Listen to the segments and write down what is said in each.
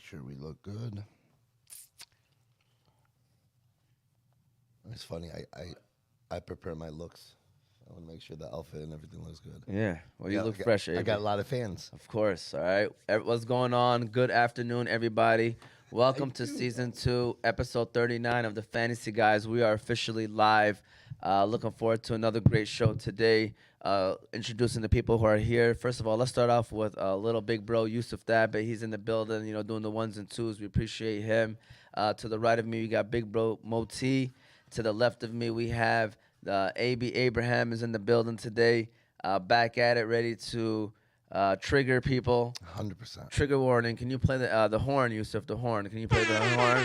sure we look good. It's funny. I prepare my looks. I want to make sure the outfit and everything looks good. Yeah. Well, you Yeah, look fresh, I Abee. got a lot of fans. Of course. All right. What's going on? Good afternoon, everybody. Welcome to season 2, episode 39 of the Fantasy Guys. We are officially live. Looking forward to another great show today. Introducing the people who are here. First of all, let's start off with little big bro Yusuf Dabbe. He's in the building, doing the ones and twos. We appreciate him. To the right of me, we got big bro Moti. To the left of me, we have Abee Abraham is in the building today. Back at it, ready to trigger people. 100%. Trigger warning. Can you play the horn, Yusuf? The horn. Can you play the horn?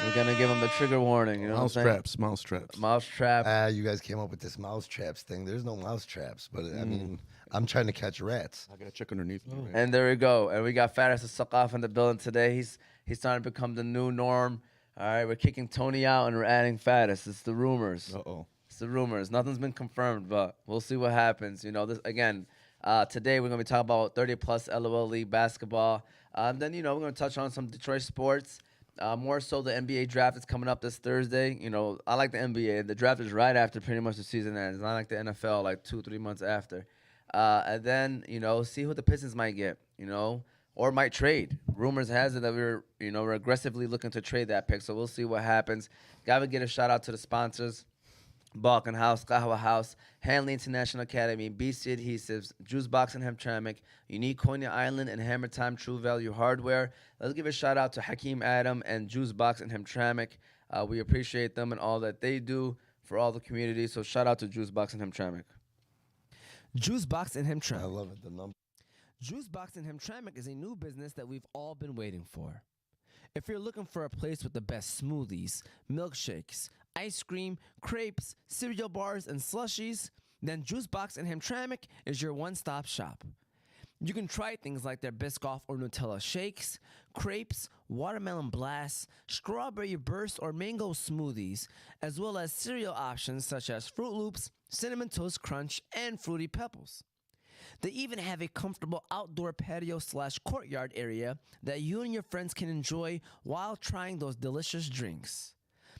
We're gonna give him the trigger warning. You know what I'm saying? Mouse traps. Mousetrap. You guys came up with this mouse traps thing. There's no mouse traps, but I mean, I'm trying to catch rats. I got to check underneath me. Right? And there we go. And we got Faris Alsakkaf in the building today. He's starting to become the new norm. All right, we're kicking Tony out and we're adding Faris. It's the rumors. Uh-oh. It's the rumors. Nothing's been confirmed, but we'll see what happens. This again. Today we're gonna be talking about 30+ LOL League basketball. Then we're gonna touch on some Detroit sports. More so the NBA draft is coming up this Thursday. I like the NBA. The draft is right after pretty much the season ends. It's not like the NFL, like 2-3 months after. And then see who the Pistons might get. Or might trade. Rumors has it that we're aggressively looking to trade that pick. So we'll see what happens. Gotta give a shout out to the sponsors. Balkan House, Kahwa House, Hanley International Academy, BC Adhesives, Juice Box and hamtramck, Unique Konya Island, and Hammer Time True Value Hardware. Let's give a shout out to Hakeem Adam and Juice Box and hamtramck. We appreciate them and all that they do for all the community. So shout out to Juice Box and hamtramck. Juice Box and hamtramck. I love it. The number. Juice Box and hamtramck is a new business that we've all been waiting for. If you're looking for a place with the best smoothies, milkshakes, ice cream, crepes, cereal bars, and slushies, then Juice Box and hamtramck is your one-stop shop. You can try things like their Biscoff or Nutella shakes, crepes, watermelon blasts, strawberry burst or mango smoothies, as well as cereal options such as Fruit Loops, Cinnamon Toast Crunch, and Fruity Pebbles. They even have a comfortable outdoor patio/courtyard area that you and your friends can enjoy while trying those delicious drinks.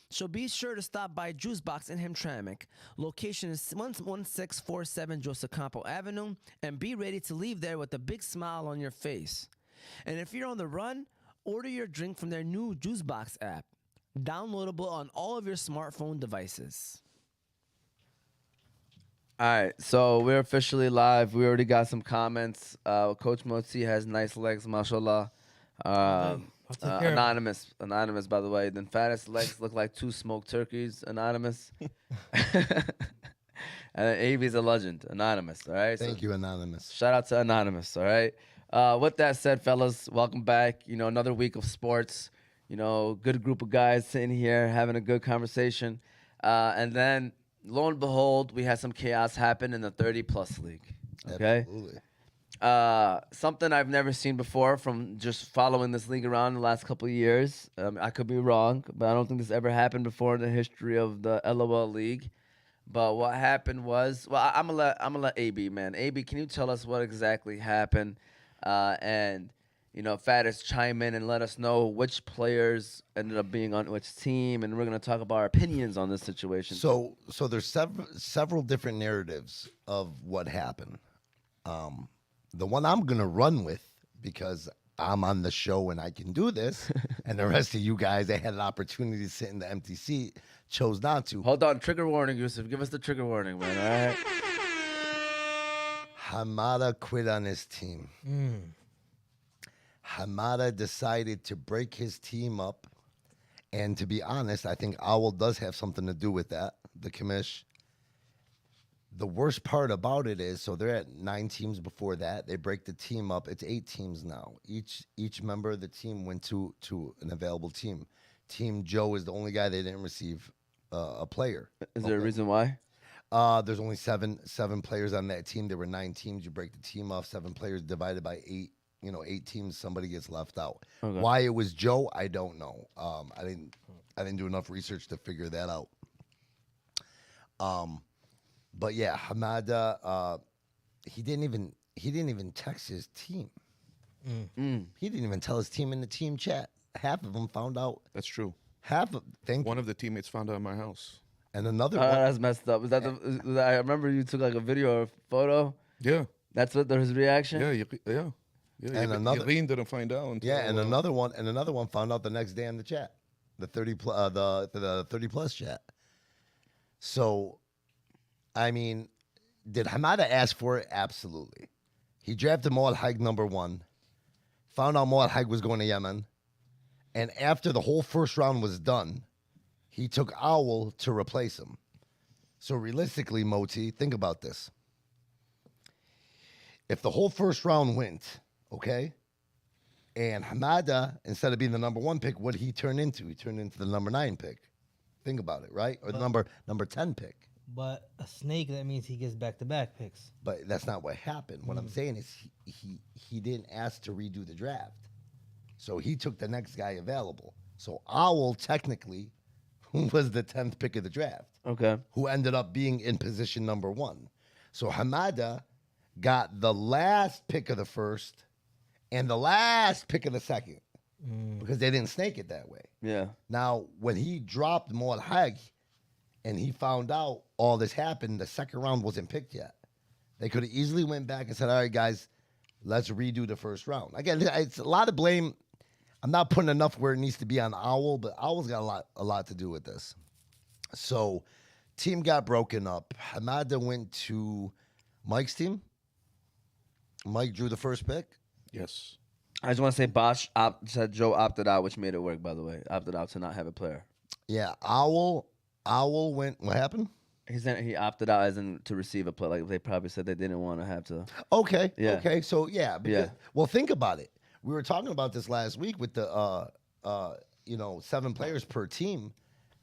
So be sure to stop by Juice Box in Hamtramck. Location is 11647 Joseph Campo Avenue, and be ready to leave there with a big smile on your face. And if you're on the run, order your drink from their new Juice Box app, downloadable on all of your smartphone devices. All right, so we're officially live. We already got some comments. Coach Motsi has nice legs, mashallah. Anonymous, by the way. Then fattest legs look like 2 smoked turkeys, anonymous. And Abee's a legend, anonymous, all right? Thank you, Anonymous. Shout out to anonymous, all right? With that said, fellas, welcome back. Another week of sports. Good group of guys sitting here having a good conversation. And then, lo and behold, we had some chaos happen in the 30+ league. Okay? Absolutely. Something I've never seen before from just following this league around the last couple of years. I could be wrong, but I don't think this ever happened before in the history of the LOL league. But what happened was, well, I'm gonna let Abee, man. Abee, can you tell us what exactly happened? And Fattest, chime in and let us know which players ended up being on which team, and we're gonna talk about our opinions on this situation. So there's several different narratives of what happened. The one I'm gonna run with, because I'm on the show and I can do this, and the rest of you guys that had an opportunity to sit in the empty seat chose not to. Hold on, trigger warning, Yusuf. Give us the trigger warning, man. All right. Hamada quit on his team. Hamada decided to break his team up, and to be honest, I think Owl does have something to do with that. The commish. The worst part about it is, so they're at 9 teams before that. They break the team up. It's 8 teams now. Each member of the team went to an available team. Team Joe is the only guy they didn't receive a player. Is there a reason why? There's only seven players on that team. There were 9 teams. You break the team off, 7 players divided by 8. 8 teams. Somebody gets left out. Okay. Why it was Joe, I don't know. I didn't do enough research to figure that out. But yeah, Hamada, he didn't even text his team. He didn't even tell his team in the team chat. Half of them found out. That's true. Thank One you. of the teammates found out at my house. And another one. That's messed up. Is that I remember you took like a video or a photo. Yeah. That's what his reaction. Yeah. And another- Yelene didn't find out until, Yeah, and another one found out the next day in the chat, the 30 plus chat. So, I mean, did Hamada ask for it? Absolutely. He drafted Moal Hag number 1, found out Moal Hag was going to Yemen, and after the whole first round was done, he took Owl to replace him. So realistically, Moti, think about this. If the whole first round went, okay, and Hamada, instead of being the number 1 pick, what did he turn into? He turned into the number 9 pick. Think about it, right? Or the number 10 pick. But a snake, that means he gets back-to-back picks. But that's not what happened. What I'm saying is he didn't ask to redo the draft. So he took the next guy available. So Owl technically was the 10th pick of the draft, Okay. who ended up being in position number 1. So Hamada got the last pick of the first and the last pick of the second because they didn't snake it that way. Yeah. Now, when he dropped Moal Hag and he found out all this happened, the second round wasn't picked yet. They could have easily went back and said, all right, guys, let's redo the first round. Again, it's a lot of blame. I'm not putting enough where it needs to be on Owl, but Owl's got a lot to do with this. So, team got broken up. Hamada went to Mike's team. Mike drew the first pick. Yes. I just want to say Bosch said Joe opted out, which made it work, by the way. Opted out to not have a player. Yeah, Owl went. What happened? He opted out as in to receive a player. Like they probably said they didn't want to have to. Okay. Yeah. Okay. So yeah. Yeah. Well, think about it. We were talking about this last week with the 7 players per team,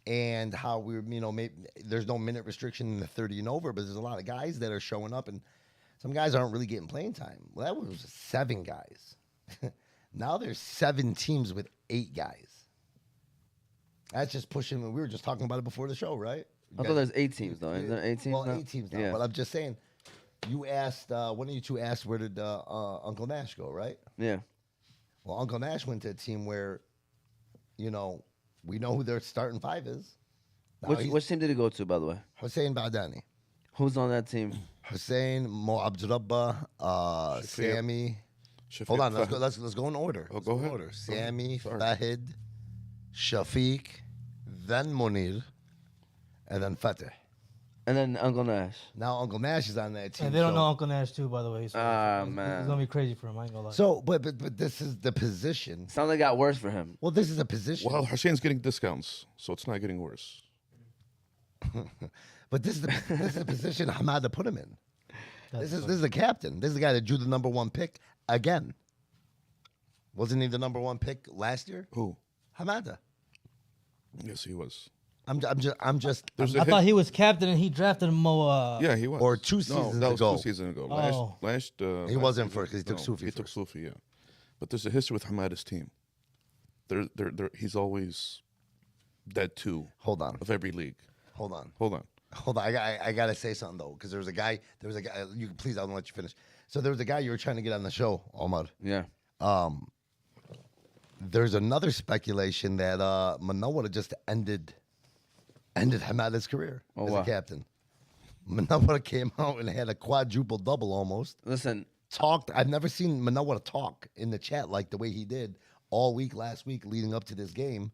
and how we're maybe there's no minute restriction in the 30 and over, but there's a lot of guys that are showing up, and some guys aren't really getting playing time. Well, that was 7 guys. Now there's 7 teams with 8 guys. That's just pushing. We were just talking about it before the show, right? I thought there's 8 teams though. Is there 8 teams Well, now? 8 teams now. Yeah. But I'm just saying. You asked one of you two asked where did Uncle Nash go, right? Yeah. Well, Uncle Nash went to a team where, we know who their starting 5 is. Now Which team did he go to, by the way? Hussein Badani. Who's on that team? Hussein, Mo Abdurrabba, Sammy. Shafiq Hold on, Fahad. let's go in order. Oh, go Let's ahead. Order. Go Sammy, ahead. Sorry. Fahid, Shafiq, then Munir, and then Fateh. And then Uncle Nash. Now Uncle Nash is on that team. And they don't so- know Uncle Nash too, by the way. So Man. it's gonna be crazy for him. I ain't gonna lie. So, but this is the position. Sounds like it got worse for him. Well, this is a position. Well, Hussein's getting discounts, so it's not getting worse. But this is the position Hamada put him in. This is the captain. This is the guy that drew the number 1 pick again. Wasn't he the number 1 pick last year? Who? Hamada. Yes, he was. I'm just. There's I thought he was captain and he drafted Mo. Yeah, he was. Or 2 No, seasons that was ago. 2 seasons ago. Oh. He wasn't first 'cause he took Sufi He took first. Sufi, yeah. But there's a history with Hamada's team. He's always dead 2 Hold on. of every league. Hold on. Hold on. I gotta say something though, because there was a guy. You please, I'll let you finish. So there was a guy you were trying to get on the show, Omar. Yeah. There's another speculation that Manoa just ended Hamada's career as wow. a captain. Manoa came out and had a quadruple double almost. Listen, Talked. I've never seen Manoa talk in the chat like the way he did all week last week leading up to this game.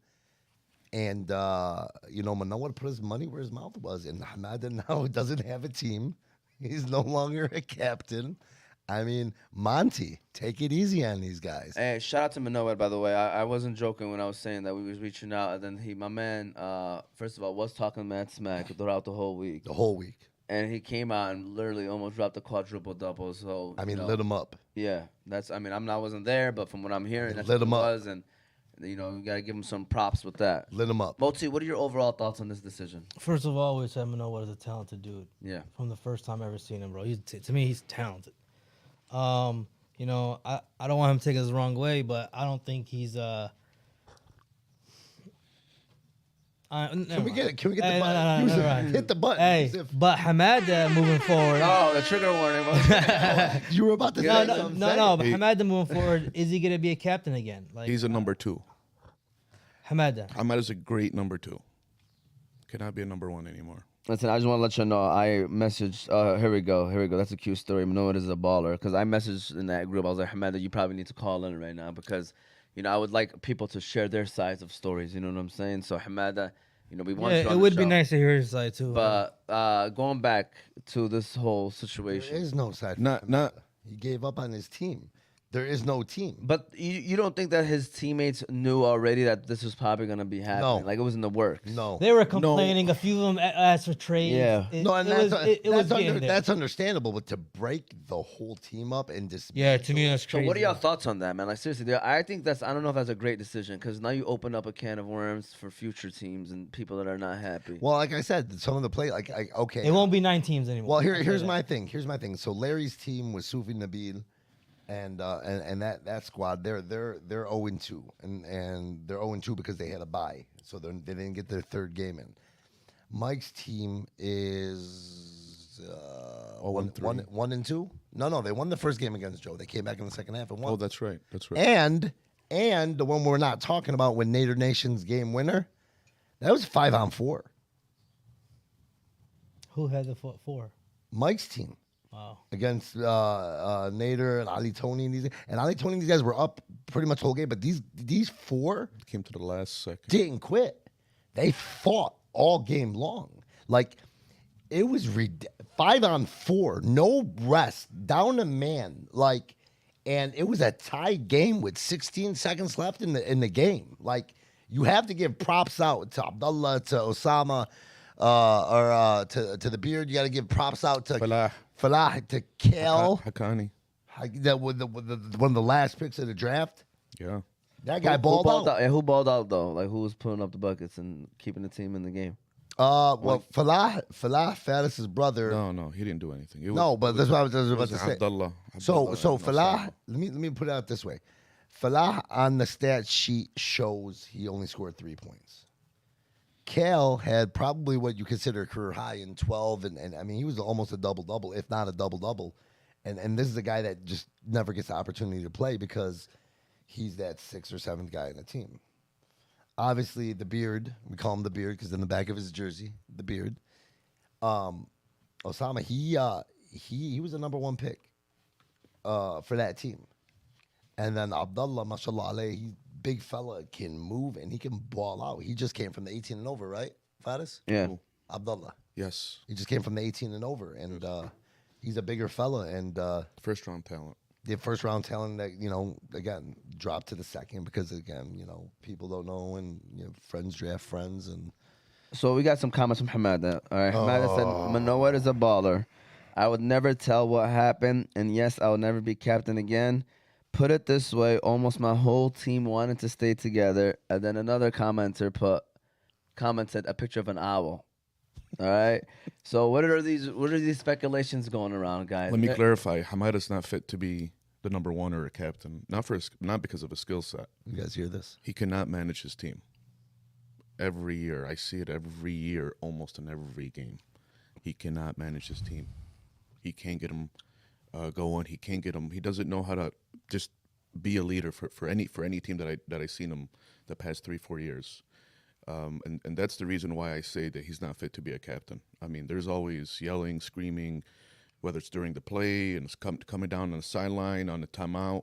And Manoa put his money where his mouth was, and Hamada now doesn't have a team. He's no longer a captain. I mean, Monty, take it easy on these guys. hey, shout out to Manoa, by the way. I wasn't joking when I was saying that we was reaching out, and then my man, first of all, was talking mad smack throughout the whole week. The whole week. And he came out and literally almost dropped a quadruple double. So I mean, lit him up. Yeah, I wasn't there, but from what I'm hearing, that's Lit what it him up. was, and you gotta give him some props with that. Lit him up. Moti, what are your overall thoughts on this decision? First of all, we said Manoa is a talented dude. Yeah. From the first time I ever seen him, bro. To me, he's talented. I don't want him to take us the wrong way, but I don't think he's I Can we get it? Can we get Hey, the button? no, Use it. right. Hit the button. Hey, As if but Hamada moving forward. Oh, the trigger warning. bro. you were about to No, say no, something. no. But He- Hamada moving forward, is he gonna be a captain again? Like He's a number 2. Hamada. Ahmad is a great number 2. Cannot be a number 1 anymore. Listen, I just want to let you know. I messaged. Here we go. That's a cute story. Manoa is a baller because I messaged in that group. I was like, Hamada, you probably need to call in right now because, I would like people to share their sides of stories. You know what I'm saying? So Hamada, we want you Yeah, on it the would be show. nice to hear his side too. But going back to this whole There situation, is no side. for Not- him. not- He gave up on his team. There is no team. but you don't think that his teammates knew already that this was probably gonna be happening? No. Like it was in the works. No. they were complaining. A few of them asked for trades. Yeah. No, and It was getting there. that's understandable, but to break the whole team up and just Yeah, to me that's So crazy. what are y'all thoughts on that, man? Like seriously, I think I don't know if that's a great decision because now you open up a can of worms for future teams and people that are not happy. well, like I said, some of the play, okay. It won't be 9 teams anymore. Well, I'll say here's that. my thing. Here's my thing. So Larry's team was Sufi Nabil, and that squad they're 0-2, and they're 0-2 because they had a bye, so they didn't get their third game in. Mike's team is 0-3. 1-2. No, they won the first game against Joe. They came back in the second half and won. Oh, that's right. That's right. And the one we're not talking about when Nader Nation's game winner, that was 5-on-4. Who had the 4? Mike's team. Wow. Against Nader and Ali Tony and Ali Tony and these guys were up pretty much the whole game, but these 4 Came to the last second. didn't quit. They fought all game long. Like it was 5-on-4, no rest, down a man. Like, and it was a tie game with 16 seconds left in the game. Like you have to give props out to Abdullah, to Osama, or to the Beard. You got to give props out to Falah, to Kel. Haqqani. That was one of the last picks of the draft. Yeah. That guy Who balled out. Yeah, who balled out though? Like who was putting up the buckets and keeping the team in the game? Well, Falah, Faddis's brother. No, he didn't do anything. It was, No, but that's what I was it about was to say. Abdullah. So Abdullah and Falah, Osama. let me put it out this way. Falah on the stat sheet shows he only scored 3 points. Cal had probably what you consider a career high in 12, and I mean he was almost a double-double, if not a double-double. And this is a guy that just never gets the opportunity to play because he's that 6th or 7th guy in the team. Obviously, the Beard, we call him the Beard because in the back of his jersey, the Beard. Osama, he was the number 1 pick for that team. And then Abdullah, mashallah alayhi, he's big fella, can move and he can ball out. He just came from the 18 and over, right, Faddis? Yeah. Who? Abdullah. Yes. He just came from the 18 and over, and he's a bigger fella. And First round talent. the first round talent that, again, dropped to the second because, again, people don't know, and friends draft friends. And So we got some comments from Hamada. All right, Hamada said, Manoa is a baller. I would never tell what happened, and yes, I will never be captain again. Put it this way, almost my whole team wanted to stay together, and then another commenter commented a picture of an owl. All right. So what are these speculations going around, guys? Let me clarify. Hamada's not fit to be the number 1 or a captain. Not because of his skill set. you guys hear this? He cannot manage his team. Every year, I see it every year, almost in every game. He cannot manage his team. He can't get him going. He can't get him. He doesn't know how to just be a leader for any team that I seen him the past 3-4 years. And that's the reason why I say that he's not fit to be a captain. I mean, there's always yelling, screaming, whether it's during the play and it's coming down on the sideline, on the timeout.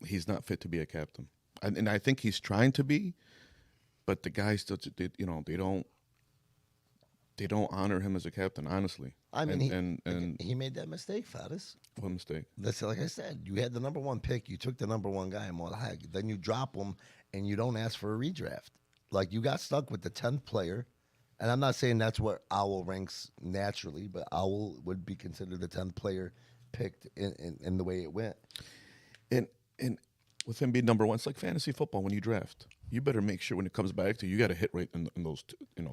He's not fit to be a captain. And I think he's trying to be, but the guys still, they don't honor him as a captain, honestly. I mean, and he made that mistake, Faddis. what mistake? That's like I said. You had the number 1 pick. You took the number 1 guy, then you drop him, and you don't ask for a redraft. Like you got stuck with the 10th player, and I'm not saying that's what Owl ranks naturally, but Owl would be considered the 10th player picked in the way it went. And with him being number 1, it's like fantasy football when you draft. You better make sure when it comes back to you got to hit right in those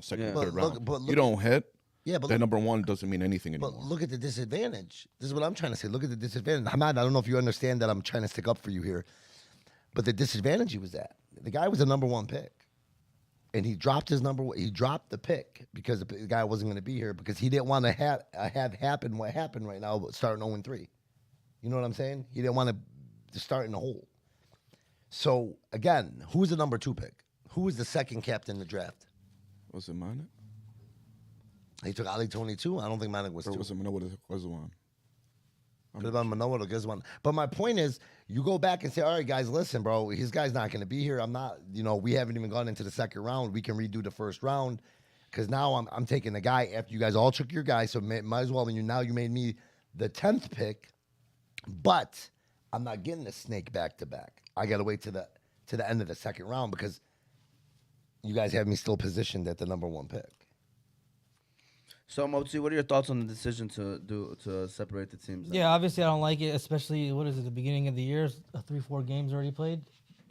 second, Yeah. third But round. look- but look- you don't hit. Yeah, but that look- number 1 doesn't mean anything anymore. But look at the disadvantage. This is what I'm trying to say. Look at the disadvantage. Hamad, I don't know if you understand that I'm trying to stick up for you here, but the disadvantage he was at. The guy was a number 1 pick. and he dropped his number. He dropped the pick because the guy wasn't going to be here because he didn't want to have happen what happened right now, starting 0-3. You know what I'm saying? He didn't want to start in the hole. So again, who was the number 2 pick? Who was the second captain in the draft? Was it Manek? He took Ali 22. I don't think Manek was Or 2. was it Manoa was the one? Could have been Manoa or Guzman. But my point is, you go back and say, all right, guys, listen, bro, his guy's not going to be here. I'm not, we haven't even gone into the second round. We can redo the first round because now I'm taking the guy after you guys all took your guy. So might as well, when you made me the 10th pick, but I'm not getting the snake back to back. I got to wait to the end of the second round because you guys have me still positioned at the number 1 pick. So, Moti, what are your thoughts on the decision to separate the teams? Yeah, obviously I don't like it, especially what is it, the beginning of the year, 3-4 games already played.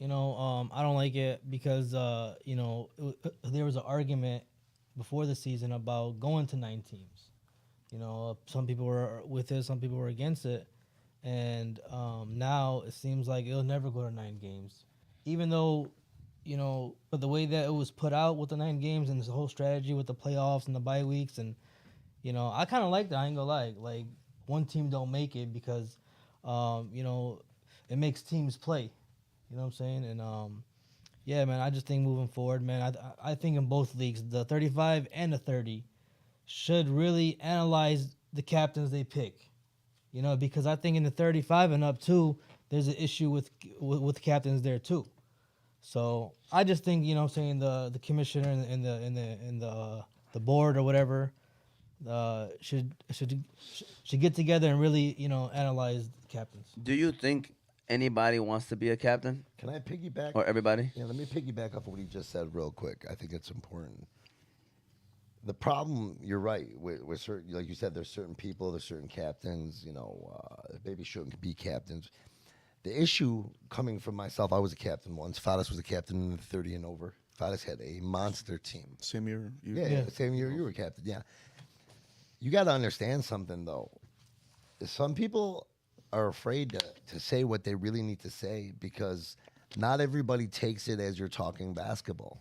I don't like it because there was an argument before the season about going to 9 teams. Some people were with it, some people were against it, and now it seems like it'll never go to 9 games, even though. But the way that it was put out with the 9 games and this whole strategy with the playoffs and the bye weeks, and I kind of like that. I ain't gonna lie. Like, one team don't make it because, it makes teams play. You know what I'm saying? And yeah, man, I just think moving forward, man, I think in both leagues, the 35 and the 30, should really analyze the captains they pick. Because I think in the 35 and up too, there's an issue with captains there too. So I just think the commissioner and the board or whatever should get together and really analyze the captains. Do you think anybody wants to be a captain, Can I piggyback? or everybody? Yeah, let me piggyback off of what he just said real quick. I think it's important. The problem, you're right, with certain, like you said, there's certain people, there's certain captains, maybe shouldn't be captains. The issue coming from myself, I was a captain once. Fadas was a captain in the 30 and over. Fadas had a monster team. Same year? Yeah, same year you were captain, yeah. You got to understand something, though. Some people are afraid to say what they really need to say because not everybody takes it as you're talking basketball.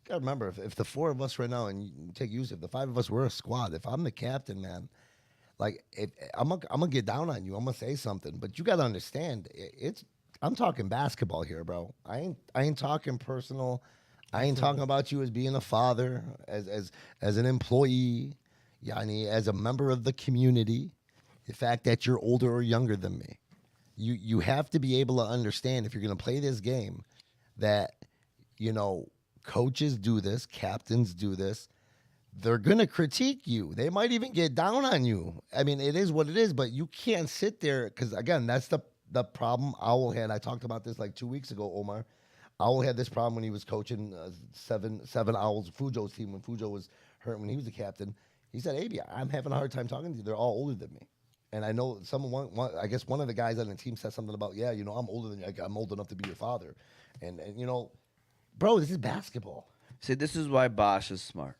You got to remember, if the 4 of us right now, and you take Yusuf, the 5 of us, we're a squad. If I'm the captain, man, like, I'm gonna get down on you. I'm gonna say something, but you gotta understand. I'm talking basketball here, bro. I ain't talking personal. I ain't talking about you as being a father, as an employee, yani, as a member of the community. The fact that you're older or younger than me, you have to be able to understand if you're gonna play this game, that coaches do this, captains do this. They're going to critique you. They might even get down on you. I mean, it is what it is, but you can't sit there because, again, that's the problem Owl had. I talked about this like 2 weeks ago, Omar. Owl had this problem when he was coaching seven Owls, Fujo's team, when Fujo was hurt, when he was the captain. He said, Abee, I'm having a hard time talking to you. They're all older than me. And I know I guess one of the guys on the team said something about, I'm older than you. I'm old enough to be your father. And bro, this is basketball. See, this is why Bosch is smart.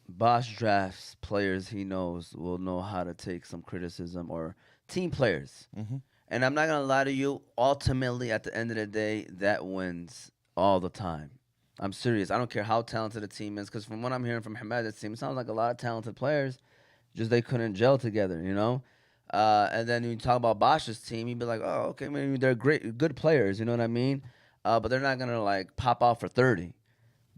Bosch drafts players he knows will know how to take some criticism, or team players. Mm-hmm. And I'm not going to lie to you, ultimately, at the end of the day, that wins all the time. I'm serious. I don't care how talented a team is, because from what I'm hearing from Hamad's team, it sounds like a lot of talented players, just they couldn't gel together, And then when you talk about Bosch's team, you'd be like, oh, okay, maybe they're good players, you know what I mean? But they're not going to, pop out for 30.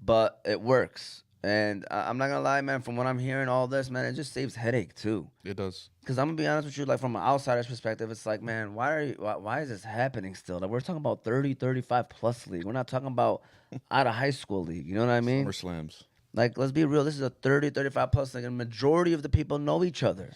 But it works. And I'm not gonna lie, man. From what I'm hearing, all this, man, it just saves headache too. It does. Because I'm gonna be honest with you, from an outsider's perspective, it's like, man, why is this happening still? We're talking about 30, 35 plus league. We're not talking about out of high school league. You know what I mean? Summer slams. Let's be real. This is a 30, 35 plus league, and majority of the people know each other.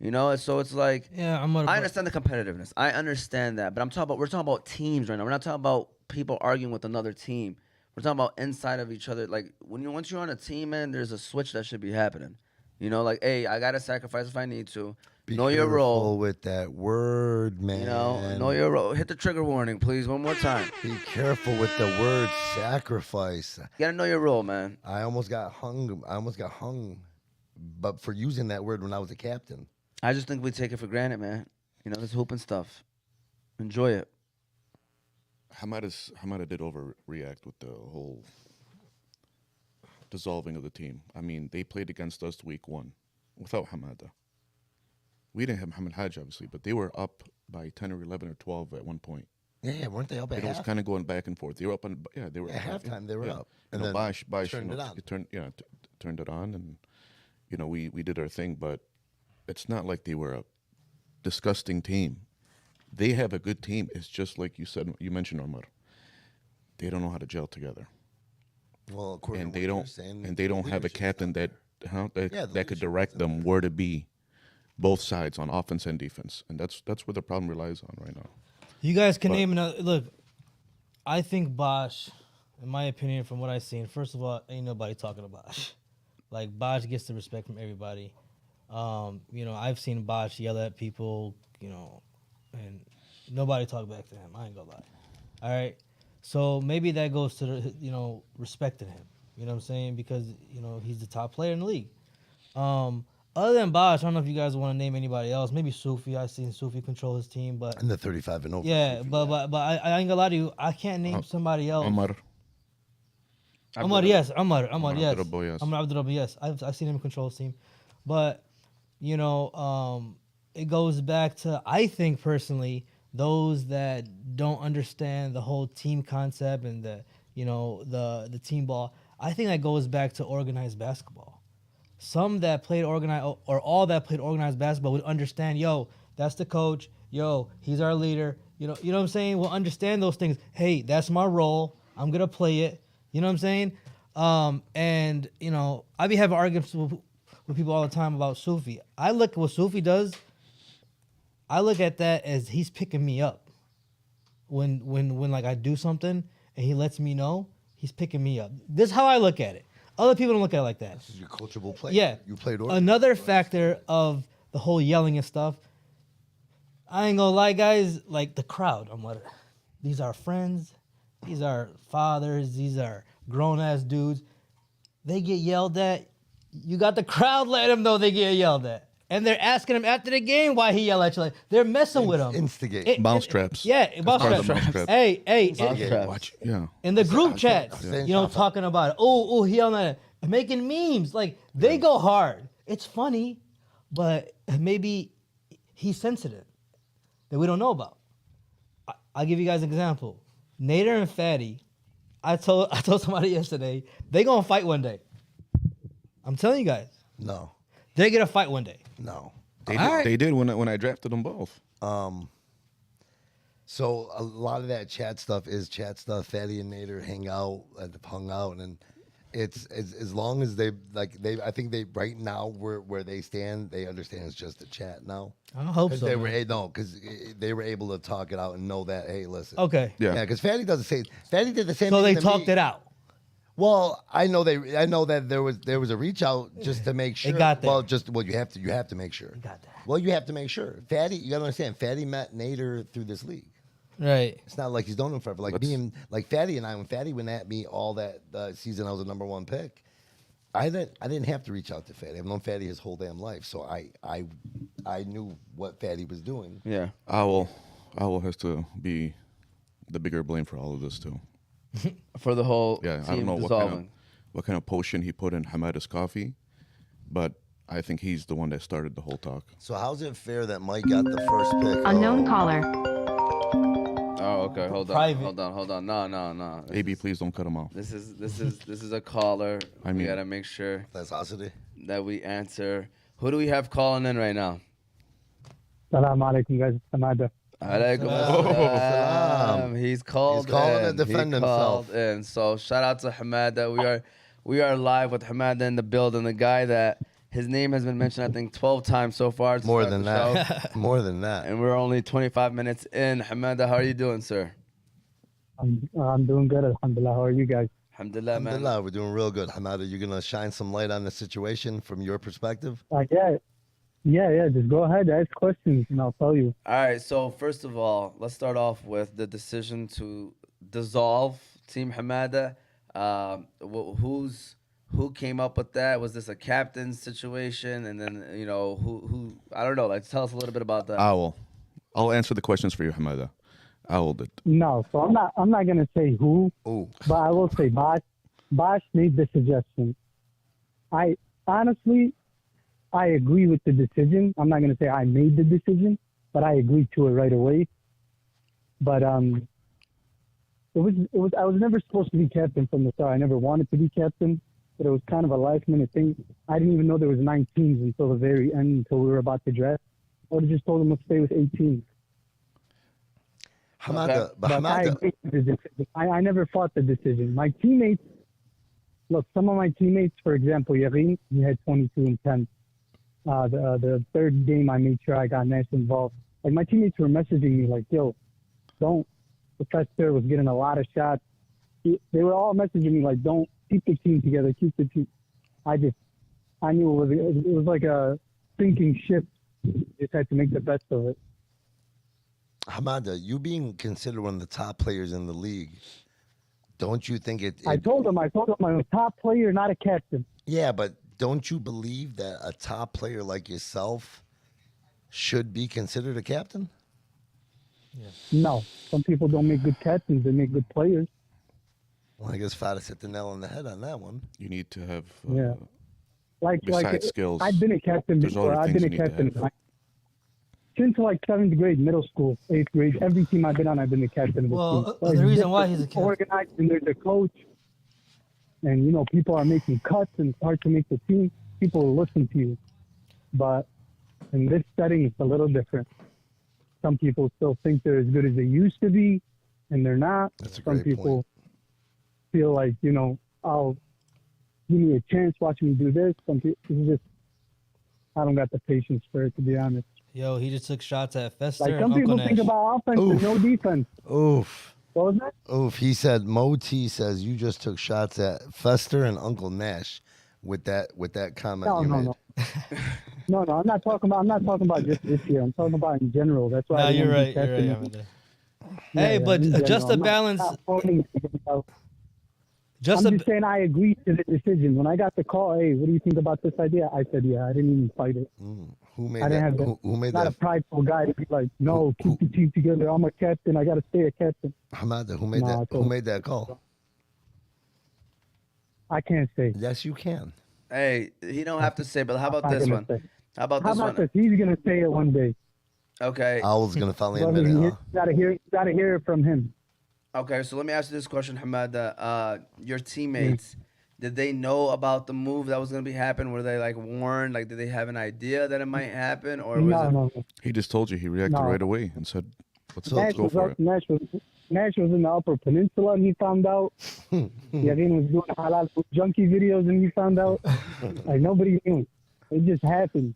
So it's like, Yeah, I understand the competitiveness. I understand that, but we're talking about teams right now. We're not talking about people arguing with another team. We're talking about inside of each other. Once you're on a team, man, there's a switch that should be happening. Hey, I gotta sacrifice if I need to. Know your role with that word, man. Know your role. Hit the trigger warning, please, one more time. Be careful with the word sacrifice. You gotta know your role, man. I almost got hung, but for using that word when I was a captain. I just think we take it for granted, man. This hooping stuff. Enjoy it. Hamada did overreact with the whole dissolving of the team. I mean, they played against us week 1 without Hamada. We didn't have Mohamed Hajj, obviously, but they were up by 10 or 11 or 12 at one point. Yeah, weren't they up at It was half? kind of going back and forth. They were up on, they were At up, halftime, they were up. And And then then Bosch, turned it on. turned it on, and we did our thing. But it's not like they were a disgusting team. They have a good team. It's just like you mentioned, Omar. They don't know how to gel together, Well, according and to they what you're don't, saying, and they don't have a leadership's captain not that Yeah, the that could leadership direct isn't them where to be, both sides on offense and defense, and that's where the problem relies on right now. You guys can But- name another. Look, I think Bosch, in my opinion, from what I've seen, first of all, ain't nobody talking to Bosch. Like Bosch gets the respect from everybody. I've seen Bosch yell at people, and nobody talk back to him. I ain't gonna lie. All right, so maybe that goes to the, respecting him. You know what I'm saying? Because he's the top player in the league. Other than Bosch, I don't know if you guys want to name anybody else. Maybe Sufi. I've seen Sufi control his team, but and the 35 and over. yeah, but I ain't gonna lie to you. I can't name somebody else. Omar, Amar, yes. Amar, yes. Abdurrabbo, yes. Amar Abdurrabbo, yes. I've seen him control his team. But, it goes back to, I think personally, those that don't understand the whole team concept and the team ball, I think that goes back to organized basketball. Some that played organized, or all that played organized basketball would understand, that's the coach. He's our leader. You know what I'm saying? We'll understand those things. Hey, that's my role. I'm going to play it. You know what I'm saying? I be having arguments with people all the time about Sufi. I look at what Sufi does. I look at that as he's picking me up. When like I do something and he lets me know, he's picking me up. This is how I look at it. Other people don't look at it like that. This is your coachable play. Yeah. You played organized. Another factor of the whole yelling and stuff, I ain't gonna lie, guys, like the crowd. These are friends. These are fathers. These are grown-ass dudes. They get yelled at. You got the crowd letting them know they get yelled at. And they're asking him after the game why he yelled at you. Like, they're messing with him. Instigate. Mouse traps. Yeah, mouse part of traps. the mouse trap. Hey, Mouse in- traps. Watch, yeah. in the group chats, Yeah. talking about it. Oh, he yelling at it. Making memes. Like, they go hard. It's funny, but maybe he's sensitive that we don't know about. I'll give you guys an example. Nader and Fatty, I told somebody yesterday, they gonna fight one day. I'm telling you guys, No. they're gonna fight one day. No. They did when I drafted them both. So a lot of that chat stuff is chat stuff. Fatty and Nader hung out, and it's as long as I think they right now where they stand, they understand it's just a chat now. I hope so. They man. were because they were able to talk it out and know that, hey, listen. Okay. Yeah. Because Fatty does the same. Fatty did the same. So thing they to talked me. it out. Well, I know that there was a reach out just to make sure. got there. Well, you have to make sure. got that. Well, you have to make sure. Fatty, you gotta understand. Fatty met Nader through this league. Right. It's not like he's known him forever. Like being like Fatty and I, when Fatty went at me all that season, I was a number one pick. I didn't have to reach out to Fatty. I've known Fatty his whole damn life, so I knew what Fatty was doing. Yeah. Owl has to be the bigger blame for all of this too. For the whole Yeah, team I don't know dissolving. what kind of potion he put in Hamada's coffee, but I think he's the one that started the whole talk. So how's it fair that Mike got the first pick? Unknown caller. Oh, okay. Hold on. Private. Hold on. No. Abee, please don't cut him off. This is a caller. I We mean- gotta make sure That's Osity. that we answer. Who do we have calling in right now? Salam alaikum, guys. It's Hamada. Alaikum Salam. assalam. He's called He's calling in. to defend He himself. called in. So shout out to Hamada. We are live with Hamada in the building. The guy that his name has been mentioned, I think, 12 times so far. to More start than the show. that. More than that. And we're only 25 minutes in. Hamada, how are you doing, sir? I'm doing good, alhamdulillah. How are you guys? Alhamdulillah, man. Alhamdulillah, we're doing real good. Hamada, you're gonna shine some light on the situation from your perspective. Yeah. Just go ahead, ask questions, and I'll tell you. All right, so first of all, let's start off with the decision to dissolve Team Hamada. Who came up with that? Was this a captain's situation? And then who? I don't know. Like, tell us a little bit about that. Owl, I'll answer the questions for you, Hamada. Owl did. No, so I'm not gonna say who, Ooh. but I will say Bosch. Bosch made the suggestion. I honestly, I agree with the decision. I'm not going to say I made the decision, but I agreed to it right away. But it was I was never supposed to be captain from the start. I never wanted to be captain, but it was kind of a last minute thing. I didn't even know there was 9 teams until the very end, until we were about to draft. I would have just told them let's stay with 8 teams. Hamada, but But I Hamada, agree with the decision. I never fought the decision. My teammates, look, some of my teammates, for example, Yarin, he had 22 and 10. The third game, I made sure I got Nash involved. Like, my teammates were messaging me like, yo, don't. The Fester was getting a lot of shots. They were all messaging me like, don't, keep the team together, keep the team. I knew it was like a sinking ship. Just had to make the best of it. Hamada, you being considered one of the top players in the league, don't you think I told him I'm a top player, not a captain. Yeah, but don't you believe that a top player like yourself should be considered a captain? No, some people don't make good captains; they make good players. Well, I guess Fadas hit the nail on the head on that one. You need to have Yeah. Like besides skills. I've been a captain there's before. other I've things been a you need to captain have. since like 7th grade, middle school, 8th grade. Every team I've been on, I've been the captain of the Well, team. the reason why he's a captain- organized, and there's a coach, and people are making cuts, and it's hard to make the team. People will listen to you, but in this setting, it's a little different. Some people still think they're as good as they used to be, and they're not. That's a Some great people point. feel like, I'll give me a chance, watch me do this. Some people, it's just, I don't got the patience for it, to be honest. Yo, he just took shots at Fester Like, and some Uncle people Nash. think about offense and no defense. Oof. What was that? Oof. He said, Mo T says you just took shots at Fester and Uncle Nash with that comment No, you no, made. no. No, I'm not talking about just this year. I'm talking about in general. That's why No, I you're didn't right. do You're right. captain. Hamada. Yeah, Hey, yeah, but in just general. to balance, I'm just just saying I agreed to the decision. When I got the call, hey, what do you think about this idea? I said, yeah. I didn't even fight it. Who made I didn't that? have that. Who made Not that? a prideful guy to be like, no, keep the team together. I'm a captain. I got to stay a captain. Hamada, who made No, I that? Who told- made that call? I can't say. Yes, you can. Hey, he don't have to say, but how about I'm not this gonna one? say. How about How this about one? this? He's gonna say it one day. Okay. Owl's gonna finally Brother, admit it, you huh? gotta hear it from him. Okay, so let me ask you this question, Hamada. Your teammates, did they know about the move that was gonna be happening? Were they like warned? Like, did they have an idea that it might happen, or was it? No. He just told you. He reacted No. right away and said, let's Nash go was for up. it. Nash was in the Upper Peninsula and he found out. Yadin was doing halal food junkie videos and he found out. Like, nobody knew. It just happened.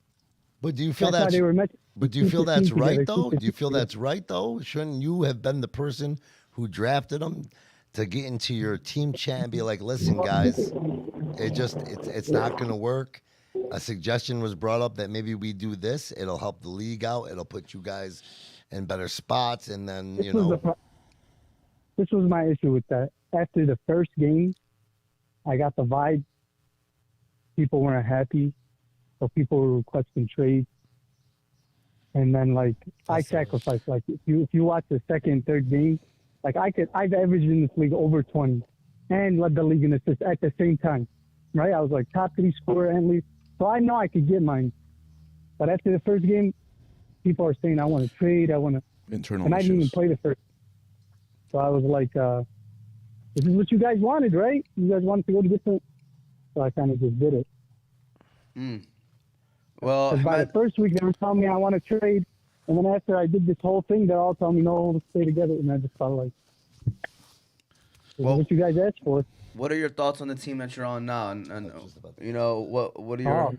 But do you feel That's why that's? they were meant. But do you keep feel the team that's together, right keep though? the Do you team feel together. that's right though? Shouldn't you have been the person who drafted him to get into your team chat and be like, listen, guys, it's not gonna work. A suggestion was brought up that maybe we do this. It'll help the league out. It'll put you guys in better spots, and then This was my issue with that. After the first game, I got the vibe. People weren't happy, so people were requesting trades. And then, like, I sacrificed. Like, if you watch the second, third game, like, I've averaged in this league over 20 and led the league in assists at the same time, right? I was like top 3 scorer and lead, so I know I could get mine. But after the first game, people are saying I want to trade, Internal and I didn't even issues. play the first. So I was like, this is what you guys wanted, right? You guys wanted to go to different. So I kind of just did it. Well, 'Cause by the Hamad, first week, they were telling me I want to trade. And then after I did this whole thing, they're all telling me, no, let's stay together. And I just felt like, this is Well- what you guys asked for. what are your thoughts on the team that you're on now? And you know, what are your? Oh,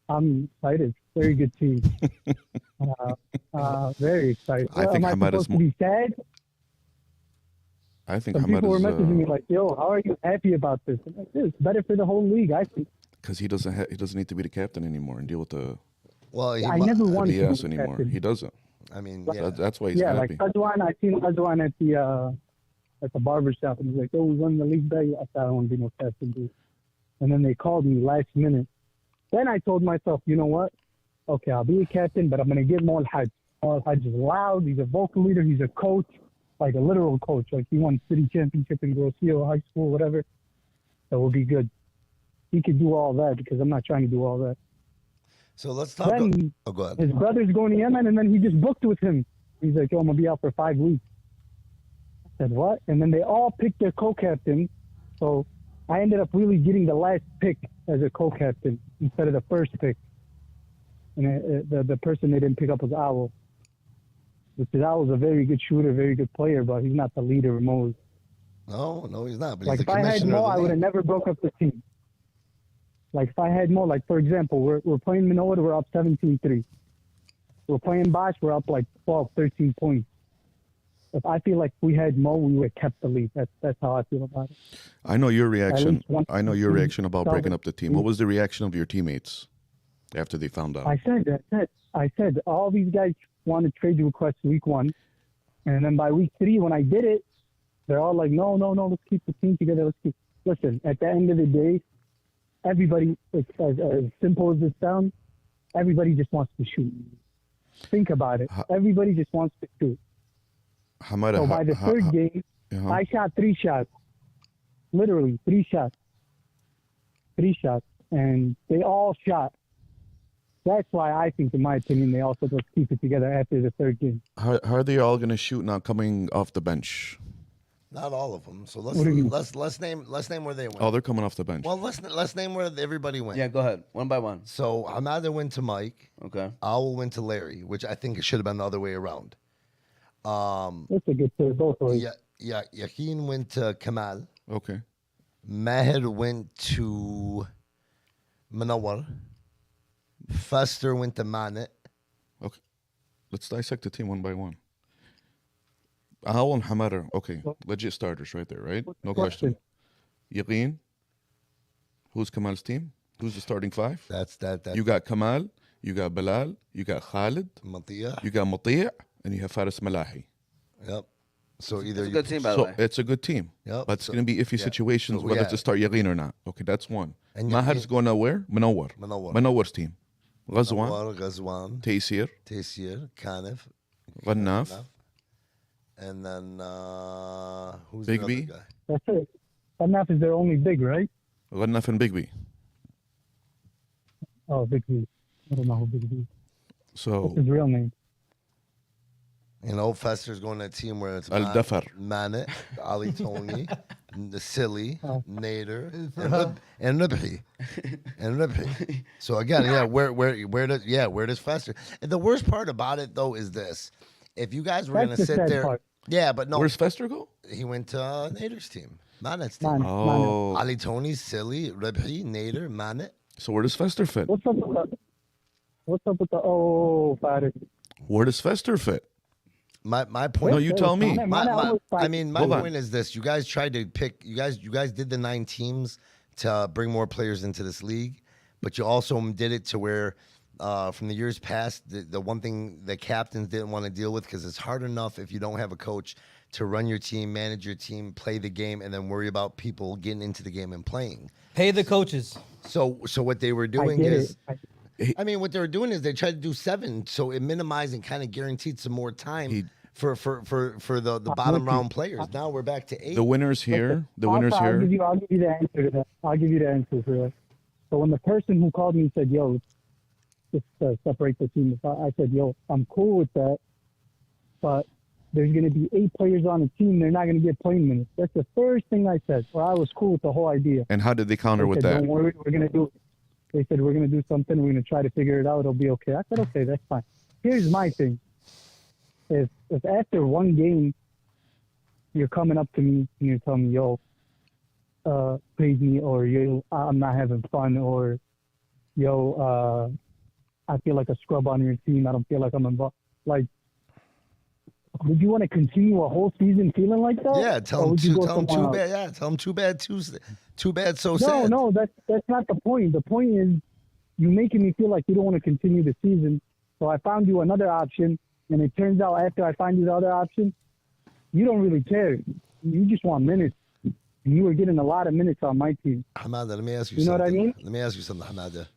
I'm excited. Very good team. Very excited. I think Am I Hamad is supposed to be sad? I think Some people were Hamad messaging me is like, yo, how are you happy about this? I'm like, it's better for the whole league, I think. because he doesn't need to be the captain anymore and deal with the well, I never the wanted to BS be anymore. captain. He doesn't. I mean, So yeah. that's why he's Yeah, happy. like Azwan, I seen Azwan at the barber shop, and he's like, "Oh, we won the league day." I thought I don't want to be no captain, dude. And then they called me last minute. Then I told myself, you know what? Okay, I'll be a captain, but I'm gonna get Maul Hajj. Maul Hajj is loud. He's a vocal leader. He's a coach. like a literal coach. Like he won city championship in Grocio High School, whatever. That would be good. He could do all that because I'm not trying to do all that. So let's talk. Then Go ahead. his brother's going to Yemen, and then he just booked with him. He's like, yo, I'm going to be out for 5 weeks. I said, what? And then they all picked their co-captain. So I ended up really getting the last pick as a co-captain instead of the first pick. And the person they didn't pick up was Owl. Because Owl's a very good shooter, very good player, but he's not the leader of Mo's. No, he's not. But Like he's if the I had commissioner Mo, of the I would have league. never broke up the team. Like if I had Mo, like for example, we're playing Minoa, we're up 17-3. We're playing Bosch, we're up like 12, 13 points. If I feel like we had Mo, we would have kept the lead. That's how I feel about it. I know your reaction. least one I know your team reaction about felt breaking it. up the team. What was the reaction of your teammates after they found out? I said all these guys wanted trade requests week 1. And then by week 3, when I did it, they're all like, no, let's keep the team together. Listen, at the end of the day, everybody, as simple as this sounds, everybody just wants to shoot. Think about it. Everybody just wants to shoot. So by the third game, I shot 3 shots. Literally 3 shots. 3 shots. And they all shot. That's why I think, in my opinion, they all said, let's keep it together after the third game. How are they all going to shoot now coming off the bench? Not all of them. So What do you mean? let's name where they went. Oh, they're coming off the bench. Well, let's name where everybody went. Yeah, go ahead. One by one. So Hamada went to Mike. Okay. Owl went to Larry, which I think it should have been the other way around. That's a good play both ways. Yeah. Yahin went to Kamal. Okay. Maher went to Manawar. Fester went to Manet. Okay. Let's dissect the team one by one. Owl and Hamada. Okay. Legit starters right there, right? No question. Yaqeen. Who's Kamal's team? Who's the starting 5? That's that. You got Kamal. You got Bilal. You got Khalid. Matiyah. You got Mati'. And you have Faris Malahi. Yep. So either It's a good team, by the So way. it's a good team. Yep. But it's So- going to be iffy yeah. situations So, whether yeah. to start Yaqeen or not. Okay, that's one. And Maher is going to where? Manawar. Manawar. Manawar's team. Ghazwan. Manawar, Ghazwan, Taysir. Taysir, Kanif, Ghannaf. and then who's Big the B? other guy? That's it. Enough is their only big, right? Ghannaf and Big B. Oh, Big B. I don't know who Big B is. So What's his real name? You know, Fester's going to a team where it's Al-Dafar. Manet, Ali Tony, the Silly, Oh. Nader, and Ribhi. And Ribhi. So again, where does Fester? And the worst part about it though is this: if you guys were That's gonna the sit sad there, part. yeah, but no, where's Fester go? he went to Nader's team, Manet's team. Manet. Oh. Ali Tony, Silly, Ribhi, Nader, Manet. So where does Fester fit? What's up with the Farid? Where does Fester fit? My point. No, you tell me. Manet My, always I fights. mean, my Hold on. point is this: you guys tried to pick. You guys did the 9 teams to bring more players into this league, but you also did it to where, from the years past, the one thing the captains didn't want to deal with because it's hard enough if you don't have a coach to run your team, manage your team, play the game, and then worry about people getting into the game and playing. Pay the coaches. So what they were I doing get is. it. I mean, what they were doing is they tried to do 7, so it minimized and kind of guaranteed some more time for the bottom round players. Now we're back to 8. The winners here. The winners I'll give here. you the answer to that. I'll give you the answer for that. So when the person who called me said, yo, just separate the team, I said, yo, I'm cool with that, but there's going to be 8 players on the team. They're not going to get playing minutes. That's the first thing I said. Well, I was cool with the whole idea. And how did they counter They with said, that? don't worry, we're going to do it. They said, we're going to do something. We're going to try to figure it out. It'll be okay. I said, okay, that's fine. Here's my thing. If after one game, you're coming up to me and you're telling me, yo, praise me, or yo, I'm not having fun, or yo, I feel like a scrub on your team. I don't feel like I'm involved. Like, would you want to continue a whole season feeling like that? Yeah, Or tell them would you too, go tell them somewhere too else? bad. Yeah, tell them too bad. Too bad. So sad. No, that's not the point. The point is you making me feel like you don't want to continue the season. So I found you another option, and it turns out after I find you the other option, you don't really care. You just want minutes. And you were getting a lot of minutes on my team. Hamada, let me ask you, You know something. what I mean? Let me ask you something, Hamada.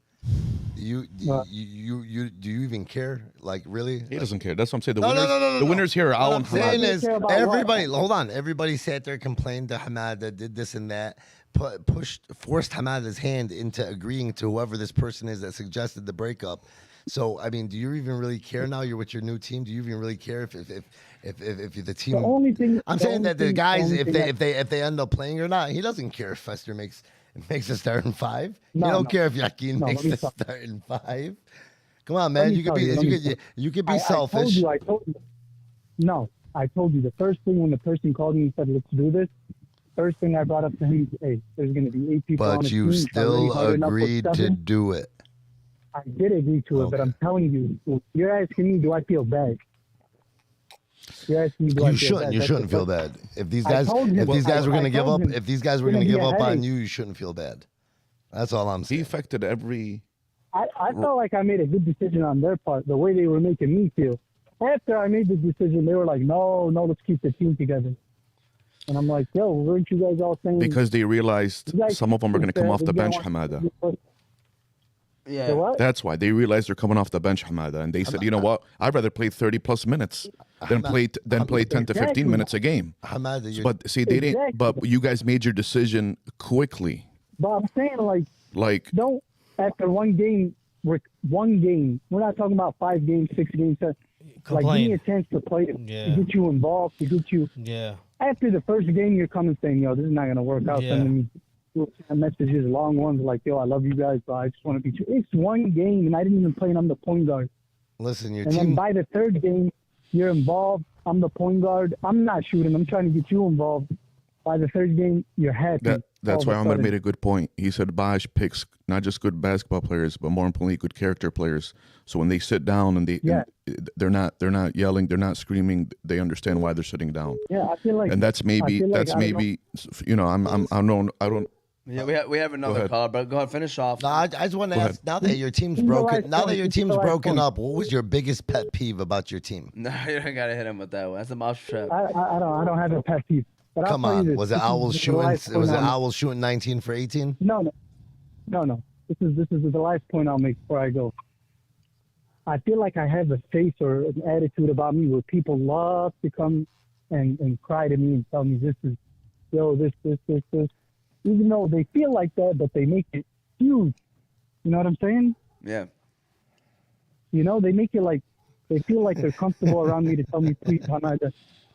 Do you even care? Like really? He doesn't care. That's what I'm saying. The No, no, winners, no, no, no, the no. winners here are What Al I'm and saying Hamada. is Care about everybody. what? Hold on. Everybody sat there, complained to Hamada, did this and that, forced Hamada's hand into agreeing to whoever this person is that suggested the breakup. So I mean, do you even really care now? You're with your new team. Do you even really care if the team? The only thing I'm the saying only that the thing- guys, only if thing they end up playing or not, he doesn't care if Fester makes a starting five. No, you don't no. care if Yakin No, makes let me the tell you. starting five. Come on, Let man. me You could tell be you, let me tell you could be I selfish. I told you. No, I told you the first thing when the person called me and said, "Let's do this." First thing I brought up to him, hey, there's going to be 8 people on But the you team. It's already still hard enough with agreed to 7. do it. I did agree to it, but Okay. I'm telling you, you're asking me, do I feel bad? You're asking me, do I You feel shouldn't. bad? You That's shouldn't the feel question. bad. If these I guys, told him- if these guys were I going to give told up, him if these guys were it's going to gonna give be a up on headache. you, you shouldn't feel bad. That's all I'm He saying. affected every. I felt like I made a good decision on their part, the way they were making me feel. After I made the decision, they were like, no, let's keep the team together. And I'm like, yo, weren't you guys all saying? Because they realized you guys some of them are going to think come that off the we don't bench, want- Hamada. Yeah. The what? That's why they realized they're coming off the bench, Hamada, and they said, you know what? I'd rather play 30+ minutes than play 10 to 15 Exactly. minutes a game. Hamada, you're, But see, they didn't. Exactly. But you guys made your decision quickly. But I'm saying, Like don't, after one game, we're not talking about 5 games, 6 games. Like, give me Complain. a chance to play, to Yeah. get you involved, to get you. Yeah. After the first game, you're coming saying, yo, this is not going to work out. Yeah. Sending me messages, long ones, like, yo, I love you guys, but I just want to beat you. It's one game, and I didn't even play, and I'm the point guard. listen, your And then team. by the third game, you're involved. I'm the point guard. I'm not shooting. I'm trying to get you involved. By the third game, you're happy. that's all why of a Ahmed sudden. made a good point. He said Bash picks not just good basketball players, but more importantly, good character players. So when they sit down and Yeah. they're not yelling, they're not screaming. They understand why they're sitting down. Yeah, I feel like. And that's I feel like, I don't know. I don't. Yeah, we have another ahead. call, but go ahead, finish off. No, I just want to Go ask. Now that your team's This is the broken, last now that point. your This is team's the last broken point. up, what was your biggest pet peeve about your team? No, you don't gotta hit him with that one. That's a mouse trap. I don't have a pet peeve. But Come I'll tell you on, this. was it This is Owls the shooting? last Was point it I'll make. Owls shooting 19 for 18? No. This is the last point I'll make before I go. I feel like I have a face or an attitude about me where people love to come and cry to me and tell me this. Even though they feel like that, but they make it huge. You know what I'm saying? Yeah. You know, they make it like they feel like they're comfortable around me to tell me, please, Hamad,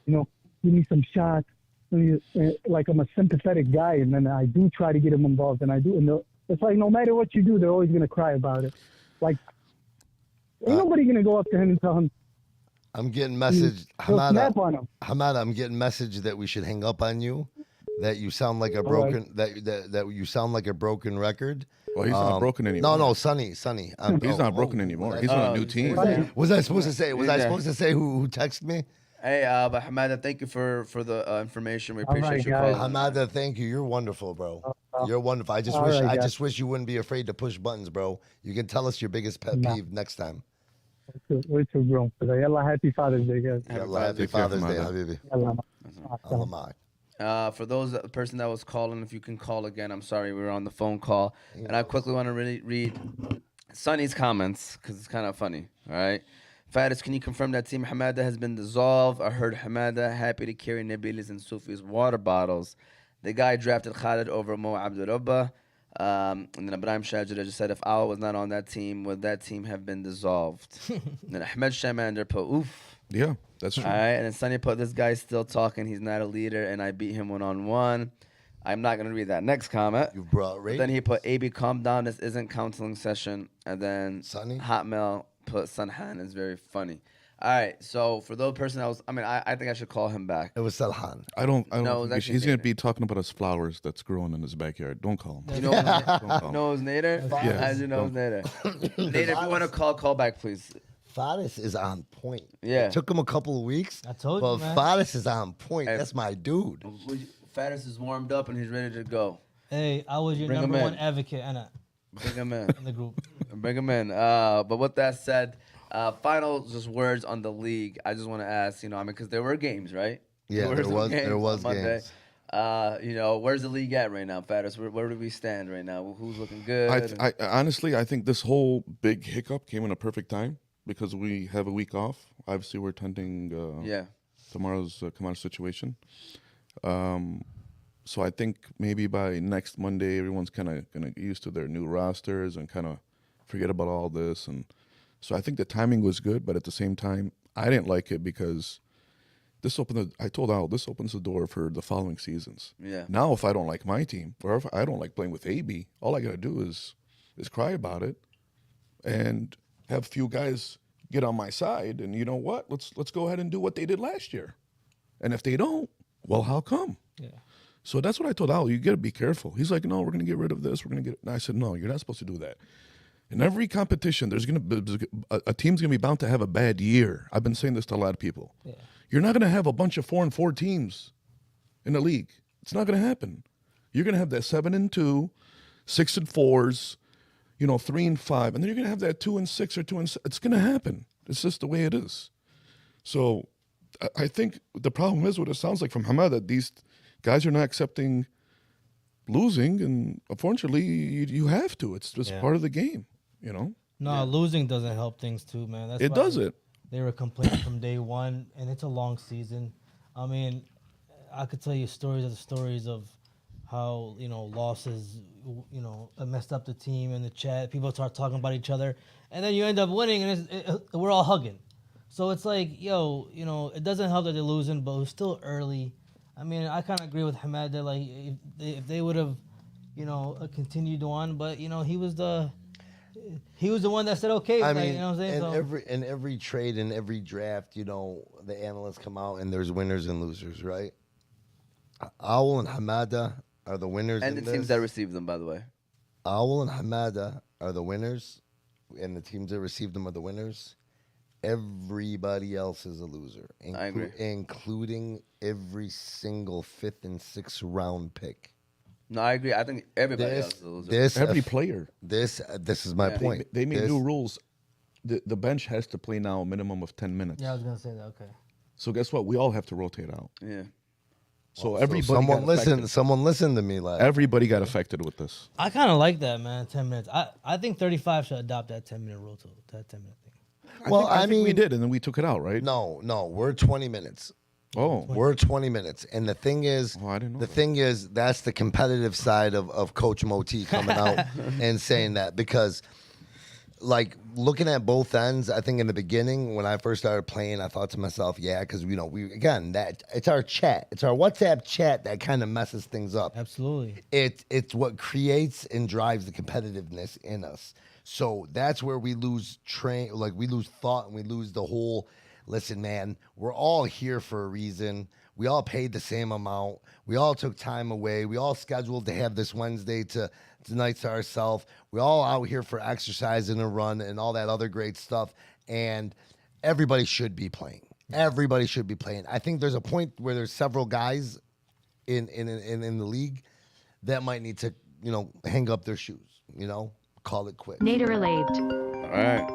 give me some shots. Like I'm a sympathetic guy, and then I do try to get them involved, and I do. And it's like no matter what you do, they're always gonna cry about it. Like ain't nobody gonna go up to him and tell him. I'm getting message, They'll snap on him. Hamada. I'm getting message that we should hang up on you. That you sound like a right. broken. That you sound like a broken record. Well, he's not broken anymore. No, Sonny. He's not broken anymore. He's on a new team. Was I supposed to say? Was I Yeah. supposed to say who texted me? Hey, but Hamada, thank you for the information. We All right, appreciate you guys. calling. Hamada, thank you. You're wonderful, bro. You're wonderful. I just all wish right, I guys. just wish you wouldn't be afraid to push buttons, bro. You can tell us your biggest pet Nah. peeve next time. We're too grown for that. Yalla, happy Father's Day, guys. Happy Take care, Father's Day, Hamada. Habibi. Yalla. Allah For those the person that was calling, if you can call again, I'm sorry we were on the phone call, and I quickly want to really read Sonny's comments because it's kind of funny. All right, Faris, can you confirm that Team Hamada has been dissolved? I heard Hamada happy to carry Nabilis and Sufi's water bottles. The guy drafted Khalid over Mo Abdurrabba. And then Ibrahim Shajira just said if Al was not on that team, would that team have been dissolved? Then Ahmed Shamander put oof. Yeah, that's true. All right, and then Sonny put this guy's still talking. He's not a leader, and I beat him 1-on-1. I'm not gonna read that next comment. You brought rape. Then he put AB, calm down. This isn't counseling session. And then Sonny? Hotmail put Sanhan is very funny. All right, so for the person that was, I think I should call him back. It was Salhan. I don't. No, it was think actually he's gonna Nader. be talking about his flowers that's growing in his backyard. Don't call him. You know, Don't call him. no, it was Nader. Yes. I do know it was Nader. Nader, if you want to call back, please. Faris is on point. Yeah. It took him a couple of weeks. I told but you, man. Faris is on point. Hey. That's my dude. Faris is warmed up and he's ready to go. Hey, I was your Bring him number in. one advocate, Anna, Bring him in. in the group. Bring him in. But with that said, final just words on the league. I just want to ask, because there were games, right? Yeah, were there some was on Monday. games. Where's the league at right now, Fatters? Where do we stand right now? Who's looking good? I honestly, I think this whole big hiccup came in a perfect time because we have a week off. Obviously, we're attending Yeah. tomorrow's Kamara situation. So I think maybe by next Monday, everyone's kind of gonna get used to their new rosters and kind of forget about all this. And so I think the timing was good, but at the same time, I didn't like it because I told Al, this opens the door for the following seasons. Yeah. Now, if I don't like my team or if I don't like playing with Abee, all I gotta do is cry about it and have a few guys get on my side. And you know what? Let's go ahead and do what they did last year. And if they don't, well, how come? Yeah. So that's what I told Al. You got to be careful. He's like, no, we're going to get rid of this. We're going to get. And I said, no, you're not supposed to do that. In every competition, there's going to be a team's going to be bound to have a bad year. I've been saying this to a lot of people. Yeah. You're not going to have a bunch of 4-4 teams in the league. It's not going to happen. You're going to have that 7-2, 6-4s, 3-5, and then you're going to have that 2-6 or 2-6. It's going to happen. It's just the way it is. So I think the problem is what it sounds like from Hamad, that these guys are not accepting losing, and unfortunately, you have to. It's just part of the game, No, losing doesn't help things too, man. That's It why doesn't. They were complaining from day one, and it's a long season. I mean, I could tell you stories of how losses, messed up the team in the chat. People start talking about each other, and then you end up winning, and we're all hugging. So it's like, it doesn't help that they're losing, but it's still early. I mean, I kind of agree with Hamad that like if they would have, continued on, but he was the one that said okay. I Like, mean, you know what I'm saying? in every trade, in every draft, the analysts come out and there's winners and losers, right? Owl and Hamada are the winners, And in the teams this. that receive them, by the way. Owl and Hamada are the winners, and the teams that receive them are the winners. Everybody else is a loser, I agree. including every single 5th and 6th round pick. No, I agree. I think everybody else is a loser. Every player. This is my point. They made This- new rules. The bench has to play now a minimum of 10 minutes. Yeah, I was gonna say that. Okay. So guess what? We all have to rotate out. Yeah. So So everybody someone got listen. affected. Someone listened to me last. Everybody got affected with this. I kind of like that, man. 10 minutes. I think 35 should adopt that 10-minute rule to that 10-minute thing. I think we did, and then we took it out, right? No, we're 20 minutes. Oh, We're 20 minutes, and the thing is, Oh, I didn't know the that. thing is, that's the competitive side of Coach Moti coming out and saying that, because, like, looking at both ends, I think in the beginning when I first started playing, I thought to myself, yeah, because we that it's our chat, it's our WhatsApp chat that kind of messes things up. Absolutely. It's what creates and drives the competitiveness in us. So that's where we lose we lose thought, and we lose the whole, listen, man, we're all here for a reason. We all paid the same amount. We all took time away. We all scheduled to have this Wednesday tonight to ourselves. We all out here for exercise and a run and all that other great stuff. And everybody should be playing. Everybody should be playing. I think there's a point where there's several guys in the league that might need to, hang up their shoes, call it quits. Nader relieved. All right.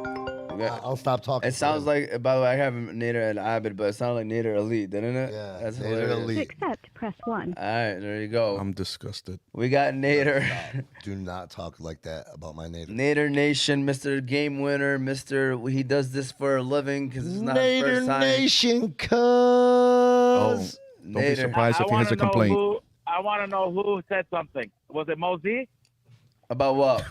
We got- I'll stop talking. It for sounds him. like, by the way, I have Nader and Abed, but it sounded like Nader Elite, didn't it? Yeah, That's Nader hilarious. Elite. To accept, press 1. All right, there you go. I'm disgusted. We got Nader. Do not talk like that about my native. Nader Nation, Mr. Game Winner, Mr. He does this for a living because it's not his Nader first time. Nation, cuz. Oh, don't be Nader. surprised if he has a wanna know complaint. I want to know who said something. Was it Mosey? About what?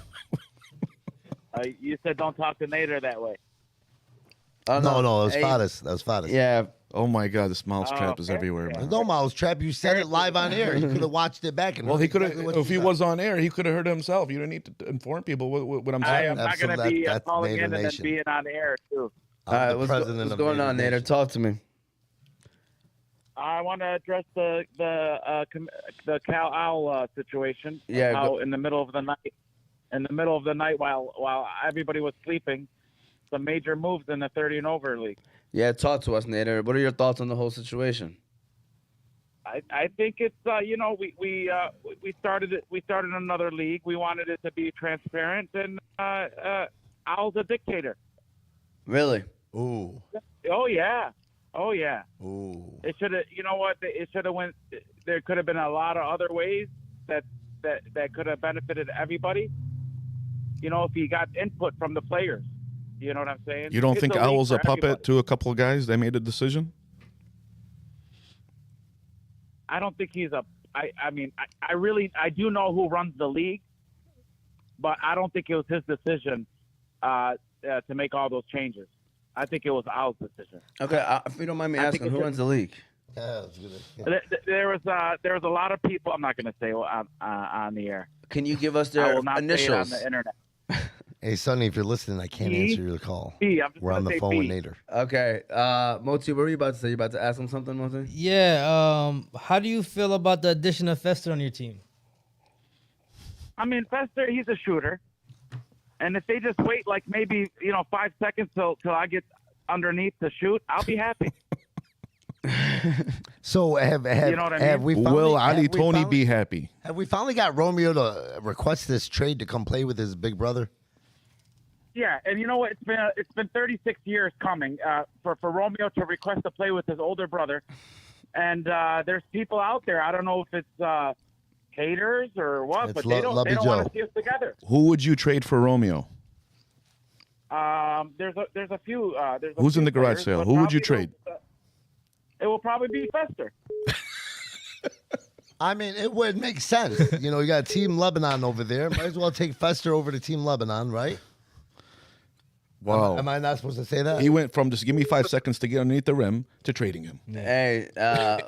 You said don't talk to Nader that way. Oh, No, it was Hey, Fadas. That was Fadas. Yeah. Oh my God, this mouse trap is okay. everywhere, There's man. no mouse trap. You said it live on air. You could have watched it back. And Well, heard he could have. exactly what If you he said. was on air, he could have heard it himself. You don't need to inform people what I'm I saying. am not going to Absolutely, be that's calling Nader in and then Nation. being on air, too. All right, the president what's of going on, Nation. Nader? Talk to me. I want to address the Cal Owl situation. Yeah, How in the middle of the night, while everybody was sleeping, some major moves in the 30 and over league. Yeah, talk to us, Nader. What are your thoughts on the whole situation? I think it's we started another league. We wanted it to be transparent, and Owl's a dictator. Really? Ooh. Oh yeah, Oh yeah. Ooh. It should have. You know what? It should have went. There could have been a lot of other ways that could have benefited everybody. You know, if he got input from the players. You know what I'm saying? You don't It's think a league Owl's a for puppet everybody. to a couple of guys? They made a decision. I don't think he's a. I mean, I do know who runs the league, but I don't think it was his decision to make all those changes. I think it was Al's decision. Okay, if you don't mind me I think asking, it's who a- runs the league? Yeah, that's good. There was a lot of people. I'm not going to say on the air. Can you give us I their will not initials? say it on the internet. Hey, Sonny, if you're listening, I can't B? answer your call. B, I'm just We're on gonna the say phone with B. Nader. Okay, Moti, what were you about to say? You about to ask him something, Moti? Yeah. How do you feel about the addition of Fester on your team? I mean, Fester, he's a shooter, and if they just wait like maybe 5 seconds till I get underneath to shoot, I'll be happy. So have You know what I have mean? we finally, Will have Ali we Tony finally- be happy? Have we finally got Romeo to request this trade to come play with his big brother? Yeah, and you know what? It's been 36 years coming for Romeo to request to play with his older brother, and there's people out there. I don't know if it's haters or what, It's but they don't Lovey want Joe. to see us together. Who would you trade for Romeo? There's a few. There's a Who's few in the garage players, sale? but Who would you probably trade? it will probably be Fester. I mean, it would make sense. You know, you got Team Lebanon over there. Might as well take Fester over to Team Lebanon, right? Wow. Am I not supposed to say that? He went from just give me 5 seconds to get underneath the rim to trading him Hey,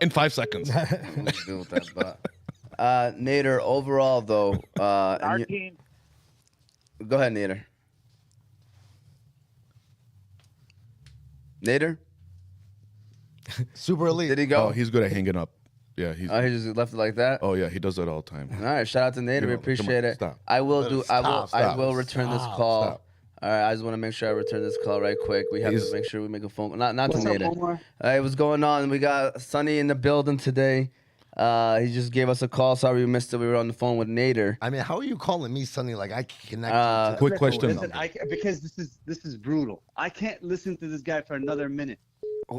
in 5 seconds. let's deal with that. But Nader, overall though, Our and you, team. go ahead, Nader. Nader, Super elite. did he Oh, go? he's good at hanging up. Yeah, he's. Oh, he just left it like that. Oh yeah, he does that all the time. All right, shout out to Nader. You we know, appreciate come on, it. stop. I will do. I will. I stop, will return this call. stop. All right, I just want to make sure I return this call right quick. We have He's- to make sure we make a phone. Not to What's up, Nader. Omar? Hey, what's going on? We got Sonny in the building today. He just gave us a call. Sorry we missed it. We were on the phone with Nader. I mean, how are you calling me Sonny? Like I can connect. to Quick the question. phone Listen, number. because this is brutal. I can't listen to this guy for another minute.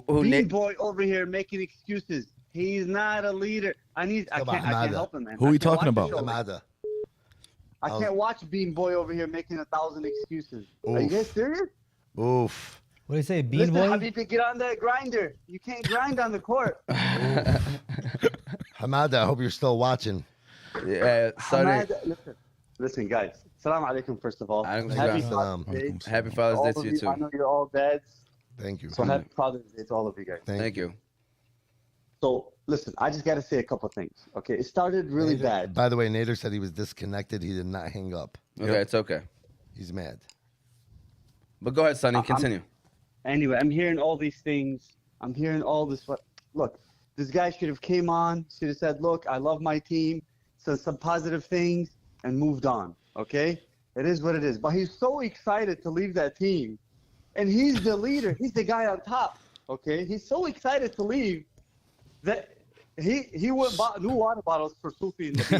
Who Bean Na- boy over here making excuses. He's not a leader. I Come on, can't Hamada. help him, man. Who are I you can't talking watch the about? show. Amada. I can't watch Bean boy over here making 1,000 excuses. Are you Oof. guys serious? Oof. What do you say, Bean Listen, Boy? Habibi, get on that grinder. You can't grind on the court. Hamada, I hope you're still watching. Yeah, Sonny. Hamada, listen, guys. Salam alaikum, first of all. Alaikum Happy salam. Father's Day. Alaikum Happy Father's All Day of to you you, too. I know you're all dads. Thank you. So happy Father's Day to all of you guys. Thank you. So listen, I just got to say a couple things. Okay, it started really Nader- bad. By the way, Nader said he was disconnected. He did not hang up. Okay, it's okay. He's mad. But go ahead, Sonny. Continue. Anyway, I'm hearing all these things. I'm hearing all this. Look, this guy should have came on. Should have said, "Look, I love my team," said some positive things, and moved on. Okay, it is what it is. But he's so excited to leave that team, and he's the leader. He's the guy on top. Okay, he's so excited to leave that he went and bought new water bottles for Sufi and the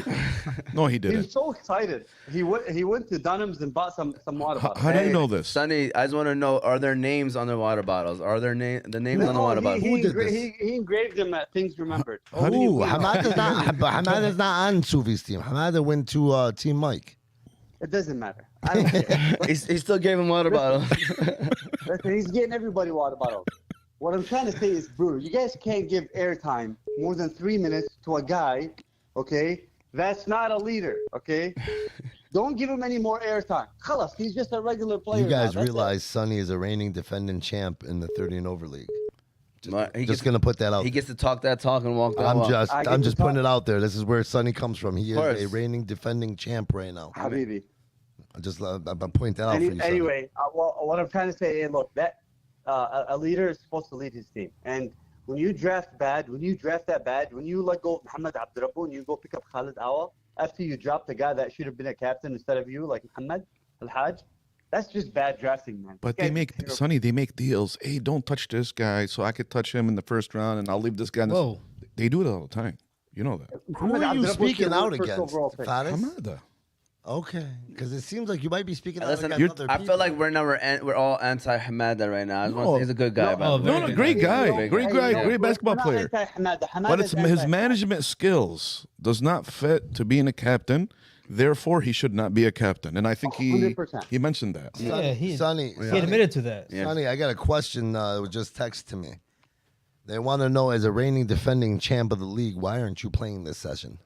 beach. No, he He didn't. was so excited. He went to Dunham's and bought some water bottles. How do Hey, you know this? Sonny, I just want to know: are there names on the water bottles? Are there the names on the water bottles? Who did this? He engraved them at Things Remembered. How do you? Ooh, Hamada's not. But Hamada's not on Sufi's team. Hamada went to Team Mike. It doesn't matter. I don't care. He still gave him water bottles. Listen, he's getting everybody water bottles. What I'm trying to say is brutal. You guys can't give airtime more than 3 minutes to a guy, okay? That's not a leader, okay? Don't give him any more airtime. Khalas, he's just a regular player. You guys now. That's realize Sonny is a reigning defending champ in the 30 and over league. He Just gets, gonna put that out. he gets to talk that talk and walk that I'm walk. just I get I'm to just putting it out there. This is where Sonny comes from. He is course. a reigning defending champ right now. it. Habibi. I just I'm pointing that out for you. Sonny. Anyway, well, what I'm trying to say is, look, that a leader is supposed to lead his team. And when you draft bad, when you draft that bad, when you let go of Muhammad Abdurrabbu and you go pick up Khalid Awa, after you drop the guy that should have been a captain instead of you, like Muhammad Al-Hajj, that's just bad drafting, man. But This they guy's make terrible. Sonny. They make deals. Hey, don't touch this guy, so I could touch him in the first round, and I'll leave this guy. In the Whoa. They do it all the time. You know that. Who Muhammad are you Abdurrabbu speaking should've out won first against? overall pick. Fares? Hamada. Okay, because it seems like you might be speaking out Listen, against other I people. feel like we're all anti Hamada right now. I just wanna say he's a good guy. by the way. No, no, great guy, great guy, Yeah. great basketball player. But it's his management skills does not fit to being a captain. Therefore, he should not be a captain. And I think 100%. he mentioned that. Yeah, Sonny, he admitted to that. Yeah. Sonny, I got a question. That was just text to me. They want to know, as a reigning defending champ of the league, why aren't you playing this session?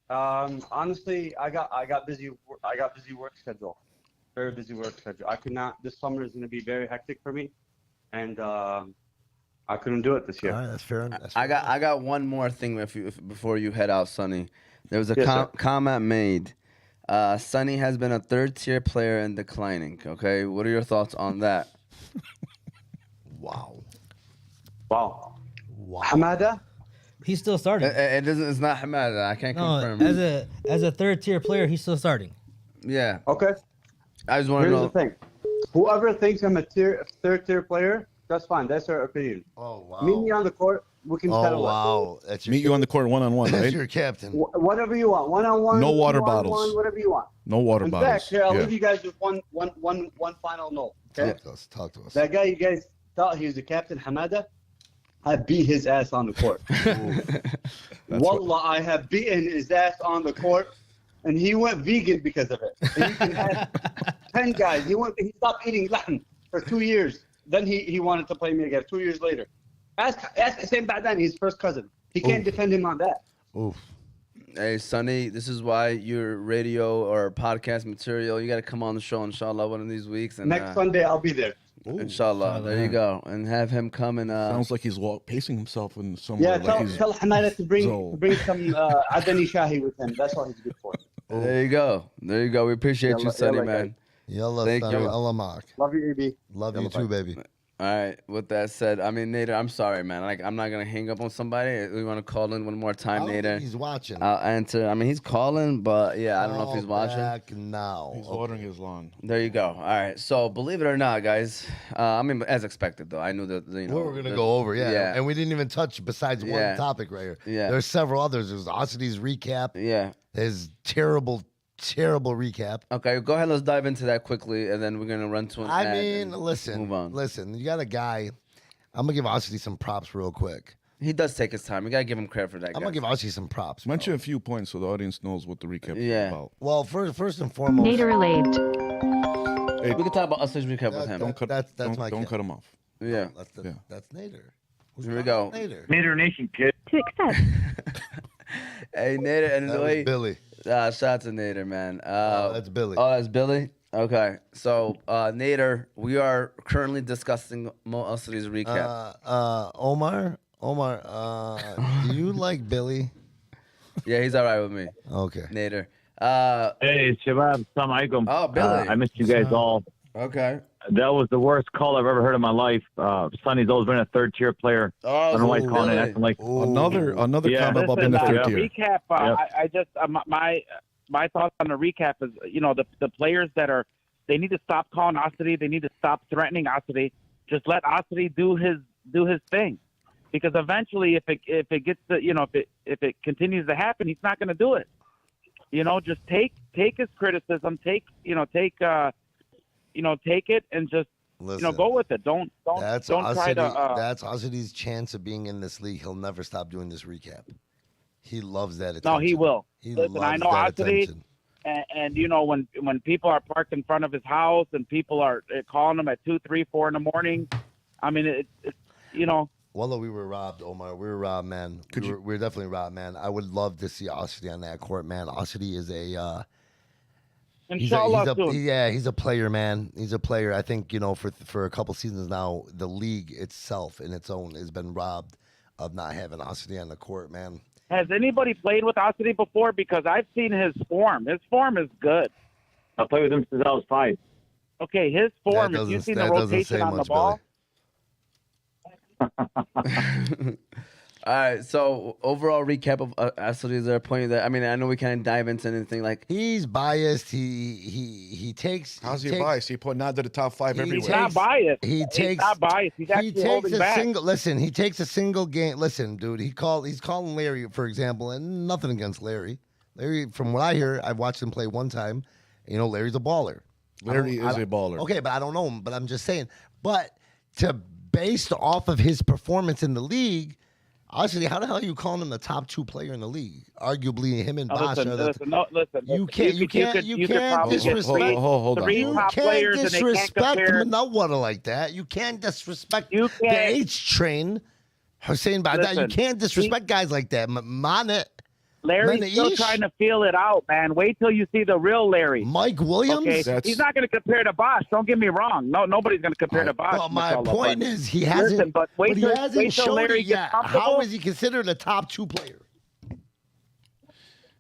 Honestly, I got busy work schedule, very busy work schedule. I could not. This summer is going to be very hectic for me, and I couldn't do it this year. All right, that's fair. I got one more thing before you head out, Sonny. There was a Yes, sir. comment made. Sonny has been a third-tier player and declining. Okay, what are your thoughts on that? Wow. Wow. Hamada. He's still starting. It isn't. It's not Hamada. I can't No, confirm. as a third tier player, he's still starting. Yeah, Okay. I just want to Here's know. the thing. Whoever thinks I'm a third tier player, that's fine. That's their opinion. Oh, wow. Meet me on the court. We can Oh, settle wow. That's your, Meet you on the court one-on-one, that's right? your captain. it. Whatever you want. 1-on-1. No water 2-on-1, bottles. Whatever you want. No water In bottles. fact, here, I'll Yeah. leave you guys with one final note. Okay. Talk to us. That guy you guys thought he was the captain, Hamada, I beat his ass on the court. Wallah, I have beaten his ass on the court, and he went vegan because of it. And you can ask 10 guys. He stopped eating lamb for 2 years. Then he wanted to play me again 2 years later. Ask Hussein Ba'dan, his first cousin. He can't defend him on that. Oof. Hey, Sonny, this is why your radio or podcast material. You got to come on the show, inshallah, one of these weeks. And Next Sunday, I'll be there. inshallah, there you go, and have him come and. Sounds like he's pacing himself in somewhere. Yeah, like he's tell Hamada to bring Zol. some Adani Shahi with him. That's all he's good for. There you go. There you go. We appreciate you, Yalla, Sonny, yalla, man. Yalla, Thank Sonny, you. Allah Mak. Love you, EB. Love you Yalla, too, bye. baby. All right. With that said, I mean, Nader, I'm sorry, man. Like, I'm not gonna hang up on somebody. We want to call in one more I time, don't think Nader. he's watching. I'll answer. I mean, he's calling, but yeah, I don't know if he's Call watching. back now. He's watering his lawn. There you go. All right. So believe it or not, guys. I mean, as expected though. I knew that you know. What we're gonna go over, yeah. Yeah. And we didn't even touch besides Yeah. one topic right here. Yeah. There's several others. There's Osity's recap. Yeah. His terrible recap. Okay. Go ahead. Let's dive into that quickly, and then we're gonna run to an I ad mean, and listen, move on. listen. You got a guy. I'm gonna give Osity some props real quick. He does take his time. We gotta give him credit for that. I'm gonna give Osity some props. bro. Mention a few points so the audience knows what the recap Yeah. is about. Well, first and foremost, Nader relieved. Hey, We can talk about Usher's recap with him. don't cut. that's don't, my don't kid. cut him off. Yeah. That's Nader. Who's Here we talking go. Nader. Nader Nation, kid. To accept. Hey, Nader, and That the was way. Billy. Shout out to Nader, man. That's Billy. Oh, that's Billy. Okay, so Nader, we are currently discussing Mo Usry's recap. Omar, do you like Billy? Yeah, he's all right with me, Okay. Nader. Hey, Shabab, Assalamu alaikum. Oh, Billy. I missed you guys all. Okay. That was the worst call I've ever heard in my life. Sonny's always been a third-tier player. Oh, I don't know why he's calling it Billy. acting like. Another Yeah, comment about being the third tier. Recap. Yep. I just my thoughts on the recap is, you know, the players that are, they need to stop calling Osity. They need to stop threatening Osity. Just let Osity do his thing, because eventually, if it gets to, you know, if it continues to happen, he's not going to do it. You know, just take his criticism. Take it and just Listen, go with it. Don't that's try Osity, to. that's Osity's chance of being in this league. He'll never stop doing this recap. He loves that attention. No, he will. He Listen, loves I know that Osity. attention. And you know, when people are parked in front of his house and people are calling him at 2, 3, 4 in the morning, I mean, it's you know. Well, we were robbed, Omar. We were robbed, man. We were definitely robbed, man. I would love to see Osity on that court, man. Osity is Inshallah soon. he's a player, man. He's a player. I think, you know, for a couple seasons now, the league itself in its own has been robbed of not having Osity on the court, man. Has anybody played with Osity before? Because I've seen his form. His form is good. I played with him since I was 5. Okay, his form. If you've seen the rotation on the ball. All right. So overall recap of Usry. Is there a point that, I mean, I know we can't dive into anything like. He's biased. He takes. How's he biased? He put Nad to the top 5 He everywhere. He's not biased. He takes. He's not biased. He's He actually takes holding a back. single. Listen, he takes a single game. Listen, dude. He's calling Larry, for example, and nothing against Larry. Larry, from what I hear, I've watched him play one time. You know, Larry's a baller. Larry is a baller. Okay, but I don't know him. But I'm just saying. But based off of his performance in the league, honestly, how the hell are you calling him the top 2 player in the league? Arguably, him and Bosch are the. You can't disrespect. Hold on. You can't disrespect Manawara like that. You can't disrespect the H train. Hussein Bada. You can't disrespect guys like that. Manet. Larry's still trying to feel it out, man. Wait till you see the real Larry. Mike Williams? Okay? He's not going to compare to Bosch. Don't get me wrong. No, nobody's going to compare to Bosch. Well, my point is he hasn't. Listen, but he hasn't shown it yet. How is he considered a top 2 player?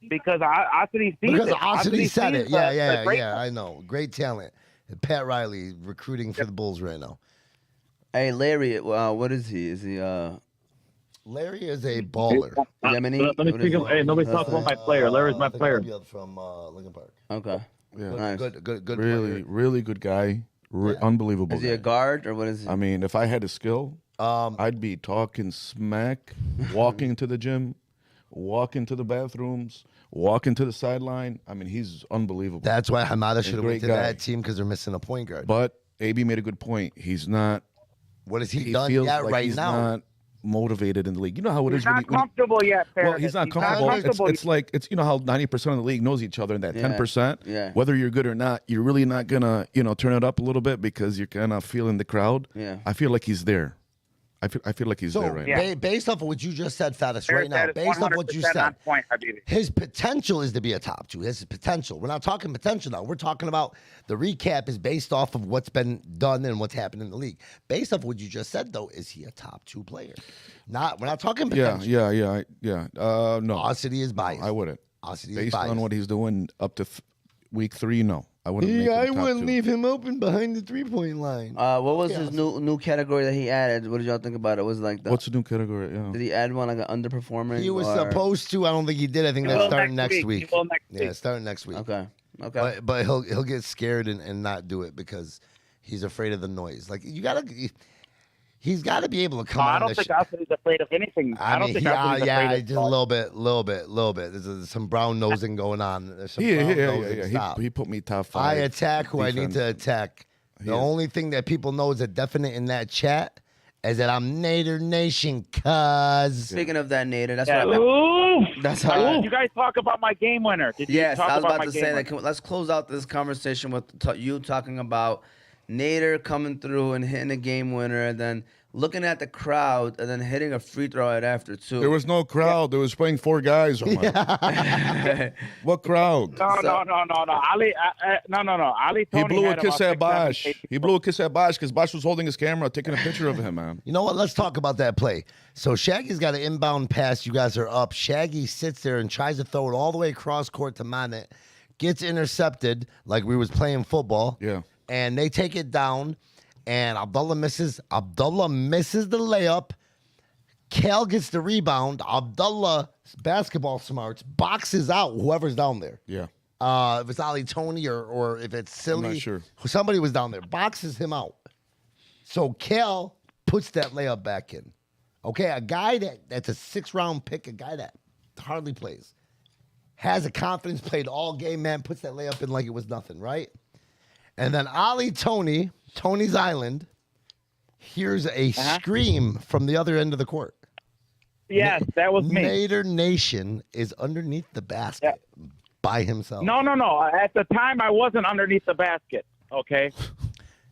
Because Ossity sees because it. Ossity said it. Yeah, Yeah. I know. Great talent. Pat Riley recruiting for the Bulls right now. Hey, Larry, what is he? Is he Larry is a baller. Yemeni? Let me speak. Hey, nobody's talking about my player. Larry's my player. From Lincoln Park. Okay. Yeah. Nice. Good. Really, player. really good guy. Unbelievable. Is he guy. a guard or what is he? I mean, if I had a skill, I'd be talking smack, walking to the gym, walking to the bathrooms, walking to the sideline. I mean, he's unbelievable. That's why Hamada should have went to guy. that team because they're missing a point guard. But AB made a good point. He's not. What has he done feels yet like right he's now? Not motivated in the league. You know how it He's is. not comfortable yet, well, he's not comfortable. It's like you know how 90% of the league knows each other, and that 10%. Yeah. Whether you're good or not, you're really not gonna turn it up a little bit because you're kind of feeling the crowd. Yeah. I feel like he's there. I feel like he's there right now. Based off of what you just said, Fatis, right now, based off what you said, his potential is to be a top 2. His potential. We're not talking potential now. We're talking about the recap is based off of what's been done and what's happened in the league. Based off what you just said, though, is he a top 2 player? We're not talking potential. Yeah. No. Ossity is biased. I wouldn't. Ossity is Based biased. on what he's doing up to week 3, no. I wouldn't. Make him I top wouldn't 2. leave him open behind the 3-point line. What was his new category that he added? What did y'all think about it? Was it like What's the new category? Yeah. Did he add one like an underperforming? He was supposed to. I don't think he did. I think that's starting next week. Yeah, starting next week. Okay. But he'll get scared and not do it because he's afraid of the noise. Like he's got to be able to come on. I don't think Ossity's afraid of anything. I don't think Ossity's afraid of just a little bit. There's some brown nosing going on. There's some brown nosing. Stop. He put me top 5. I attack who I need to attack. The only thing that people know is a definite in that chat is that I'm Nader Nation, cuz. Speaking of that, Nader, that's Yeah. what Ooh. That's how. Did you guys talk about my game winner? Did you Yes, talk I was about my to game say winner? that. Let's close out this conversation with you talking about Nader coming through and hitting a game winner, and then looking at the crowd, and then hitting a free throw right after too. There was no crowd. There was playing 4 guys. What crowd? No. Ali, no. Ali He Tony blew a had kiss about at 6, 7 Bosch. cases. He blew a kiss at Bosch because Bosch was holding his camera, taking a picture of him, man. You know what? Let's talk about that play. So Shaggy's got an inbound pass. You guys are up. Shaggy sits there and tries to throw it all the way across court to Manet. Gets intercepted like we was playing football. Yeah. And they take it down. And Abdullah misses the layup. Cal gets the rebound. Abdullah, basketball smarts, boxes out whoever's down there. Yeah. If it's Ali Tony or if it's Silly. I'm not sure. Somebody was down there. Boxes him out. So Cal puts that layup back in. Okay, a guy that's a 6th-round pick, a guy that hardly plays, has a confidence, played all game, man, puts that layup in like it was nothing, right? And then Ali Tony's Island, hears a scream from the other end of the court. Yes, that was me. Nader Nation is underneath the basket by himself. No. At the time, I wasn't underneath the basket. Okay,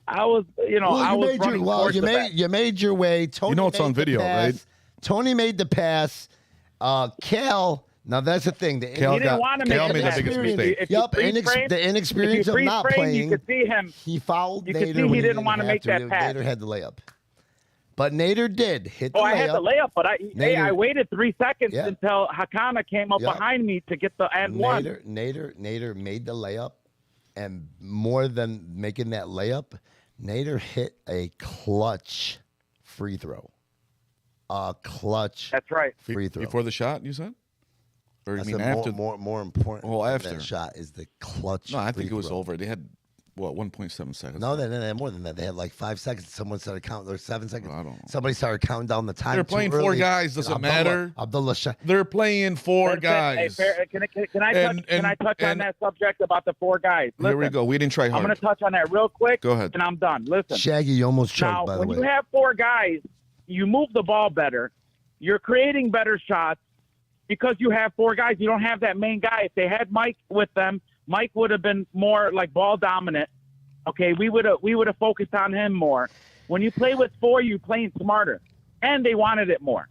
I was, I was running towards the basket. You made your way. Tony it's on made the video, pass. right? Tony made the pass. Cal. Now that's the thing. He didn't want to make made the biggest mistake. If you freeze frame, the inexperience if you of not freeze frame, playing. you could see him. He fouled You Nader. could see when he didn't want to make have that pass. Nader had the layup, but Nader did hit the layup. I had the layup, but I waited 3 seconds Yeah. until Hakana came up Yeah. behind me to get the and one. Nader made the layup, and more than making that layup, Nader hit a clutch free throw. A clutch. That's right. Free throw. Before the shot, you said? Or you I mean said after? more important. Oh, than after. that shot is the clutch. No, I think free it was throw. over. They had what, 1.7 seconds. No, they had more than that. They had like 5 seconds. Someone started counting, or 7 seconds. I don't know. Somebody started counting down the time. They're playing 4 guys. Doesn't matter. Abdullah Shah. They're playing 4 Listen, guys. Hey, can I touch on that subject about the 4 guys? Here we Listen, go. We didn't try I'm hard. going to touch on that real quick. Go ahead. And I'm done. Listen. Shaggy, you almost choked, Now, by the when way. you have 4 guys, you move the ball better. You're creating better shots because you have 4 guys. You don't have that main guy. If they had Mike with them, Mike would have been more like ball dominant. Okay, we would have focused on him more. When you play with 4, you're playing smarter, and they wanted it more.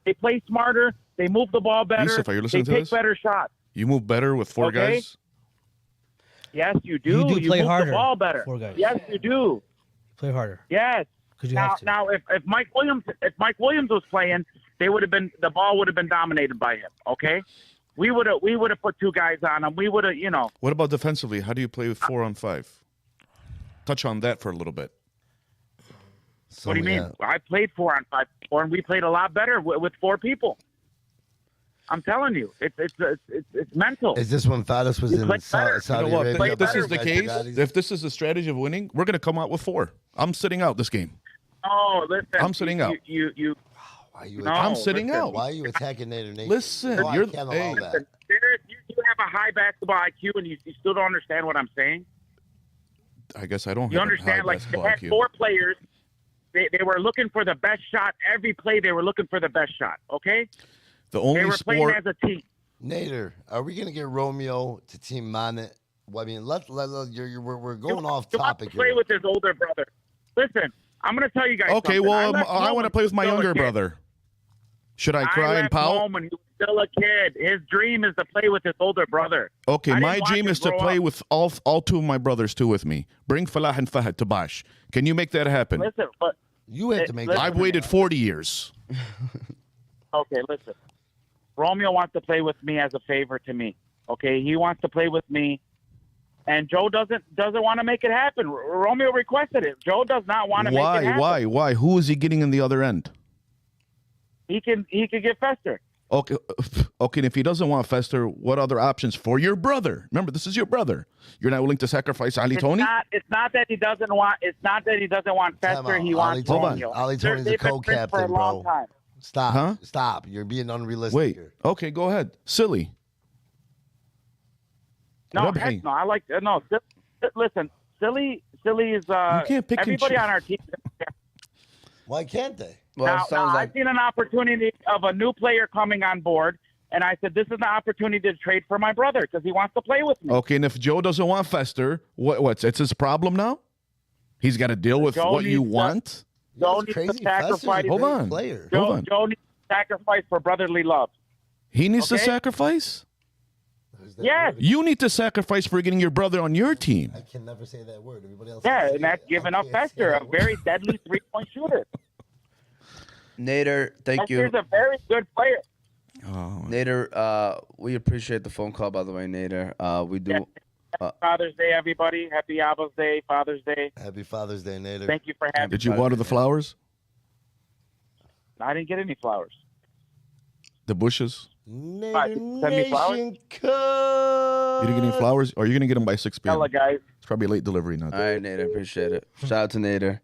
They play smarter. They move the ball better. Yusuf, are you listening they to take this? better shots. You move better with 4 Okay. guys? Yes, you do. You do play move harder, the ball better. 4 guys. Yes, you do. Play harder. Yes. Because you Now, have to. now, if Mike Williams was playing, the ball would have been dominated by him. Okay, we would have put 2 guys on him. We would have, What about defensively? How do you play with 4 on 5? Touch on that for a little bit. So, what do you mean? yeah. I played 4 on 5, and we played a lot better with 4 people. I'm telling you, it's mental. Is this when Faddis was You in play better. Saudi You know what? Arabia? If this is the Guys, case, guys, if this is the strategy of winning, we're going to come out with 4. I'm sitting out this game. Oh, listen. I'm sitting out. You why are you No, I'm sitting listen. out. Why are you attacking Nader Nation? Listen, No, I you're- can't hey. allow that. listen, Derek, you have a high basketball IQ, and you still don't understand what I'm saying. I guess I don't You have a high understand? Like they basketball had IQ. 4 players. They were looking for the best shot. Every play, they were looking for the best shot. Okay, The they only were playing sport. as a team. Nader, are we gonna get Romeo to Team Manet? Well, I mean, we're going off You want topic to play here. with his older brother. Listen, I'm going to tell you guys. Okay, something. well, left I home want to when play he with my was still a younger kid. brother. Should I cry and left pout? home when he was still a kid. His dream is to play with his older brother. Okay, I my didn't watch dream him is to grow play up. with all 2 of my brothers too with me. Bring Falah and Fahad to Bash. Can you make that happen? Listen, but You have to make listen, that. I've waited 40 years. okay, listen. Romeo wants to play with me as a favor to me. Okay, he wants to play with me, and Joe doesn't want to make it happen. Romeo requested it. Joe does not want to make it happen. Why? Who is he getting in the other end? He can get Fester. Okay, and if he doesn't want Fester, what other options for your brother? Remember, this is your brother. You're not willing to sacrifice Ali Tony? It's not that he doesn't want. It's not that he doesn't want Time Fester. out. He wants Hold on. Romeo. Ali Tony's a They've been friends for a co-captain, long bro. time. Stop. Huh? Stop. You're being unrealistic Wait. here. Okay, go ahead. Silly. No, Rabhi. heck no. I like no. Listen, silly is. You can't pick and everybody choose. on our team. Why can't they? Well, now, it sounds I've like seen an opportunity of a new player coming on board, and I said this is an opportunity to trade for my brother because he wants to play with me. Okay, and if Joe doesn't want Fester, what's it's his problem now? He's got to deal with Joe what you needs to- want? Joe That's needs crazy. to sacrifice. Fester's a Hold great on. player. Hold on. Joe needs to sacrifice for brotherly love. He needs to Okay. sacrifice? Yes. You need to sacrifice for getting your brother on your team. I can never say that word. Everybody else. Yeah, can say and that's it. giving I up can't say Fester, that a word. very deadly 3-point shooter. Nader, thank you. Fester's a very good player. Oh, Nader, we appreciate the phone call, by the way, Nader. We do. Father's Day, everybody. Happy Abba's Day, Father's Day. Happy Father's Day, Nader. Thank you for having did you me. water the flowers? I didn't get any flowers. The bushes? Right, Nader send me flowers? Nation You didn't get any flowers? Or are you going to get them by 6 p.m.? Hello, guys. It's probably a late delivery now. All right, Nader, appreciate it. Shout out to Nader.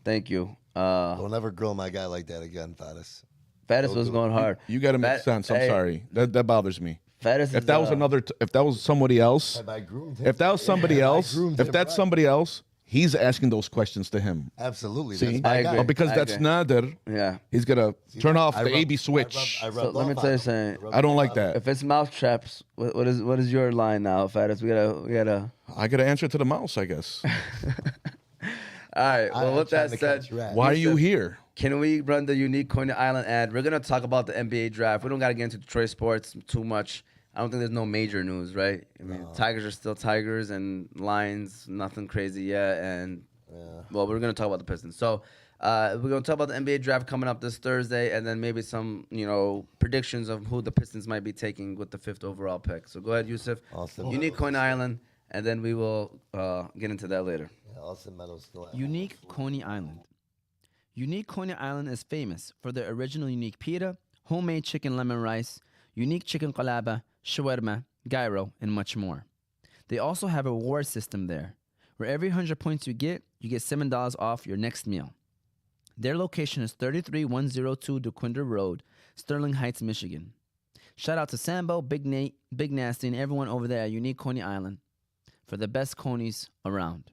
Thank you. Don't ever grill my guy like that again, Faddis. Faddis was going hard. You got to make Fat- sense. I'm hey. sorry. That bothers me. Faddis If that was if that was somebody else, I groomed him. if that was somebody else, groomed if him that's right. somebody else, he's asking those questions to him. Absolutely. See? That's my I guy. agree. Oh, because I that's agree. Nader. Yeah. He's gonna turn off I the rub- AB switch. I So rubbed let me off tell you on him. something. I don't like that. If it's mouth traps, what is your line now, Faddis? We gotta. I gotta answer to the mouse, I guess. All right. Well, I'm with trying that to said, catch your ass. Why are you here? can we run the unique Coney Island ad? We're gonna talk about the NBA draft. We don't gotta get into Detroit sports too much. I don't think there's no major news, right? I mean, Tigers are still Tigers, and Lions, nothing crazy yet. And well, we're gonna talk about the Pistons. So we're gonna talk about the NBA draft coming up this Thursday, and then maybe some predictions of who the Pistons might be taking with the 5th overall pick. So go ahead, Yusuf. Austin Unique Meadows. Coney Island, and then we will get into that later. Yeah, Austin Meadows still at Unique Coney Island. Unique Coney Island is famous for their original unique pita, homemade chicken lemon rice, unique chicken qalaba, shawarma, gyro, and much more. They also have a reward system there, where every 100 points you get $7 off your next meal. Their location is 33102 DeQuinder Road, Sterling Heights, Michigan. Shout out to Sambo, Big Nate, Big Nasty, and everyone over there at Unique Coney Island for the best conies around.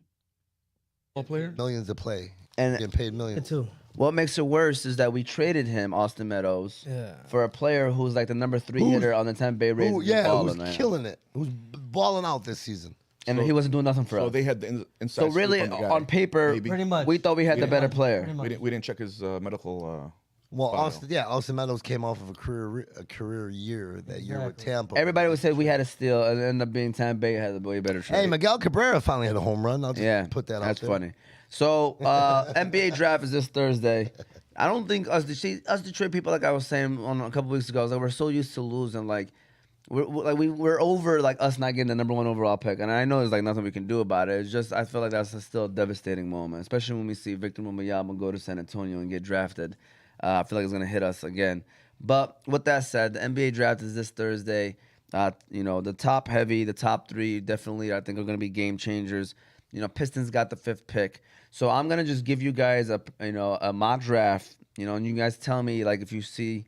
Player? Millions to play. And Getting paid millions. too. what makes it worse is that we traded him, Austin Meadows, for a player who's like the number 3 hitter on the Tampa Bay Rays. Who's killing it. Who's balling out this season. And he wasn't doing nothing for us. So they had the inside So really, scoop on the guy. on paper, Maybe. Pretty much. we thought we had the better player. We didn't check his medical. Well, file. Austin Meadows came off of a career year that year with Tampa. Everybody would say we had a steal, and it ended up being Tampa Bay had a way better trade. Hey, Miguel Cabrera finally had a home run. I'll just put that out there. That's funny. So NBA draft is this Thursday. I don't think us Detroit people, like I was saying on a couple weeks ago, I was like, we're so used to losing. Like we're over like us not getting the number 1 overall pick, and I know there's like nothing we can do about it. It's just I feel like that's still a devastating moment, especially when we see Victor Wembanyama go to San Antonio and get drafted. I feel like it's gonna hit us again. But with that said, the NBA draft is this Thursday. The top heavy, the top 3 definitely I think are gonna be game changers. Pistons got the 5th pick, so I'm gonna just give you guys a mock draft. And you guys tell me like if you see,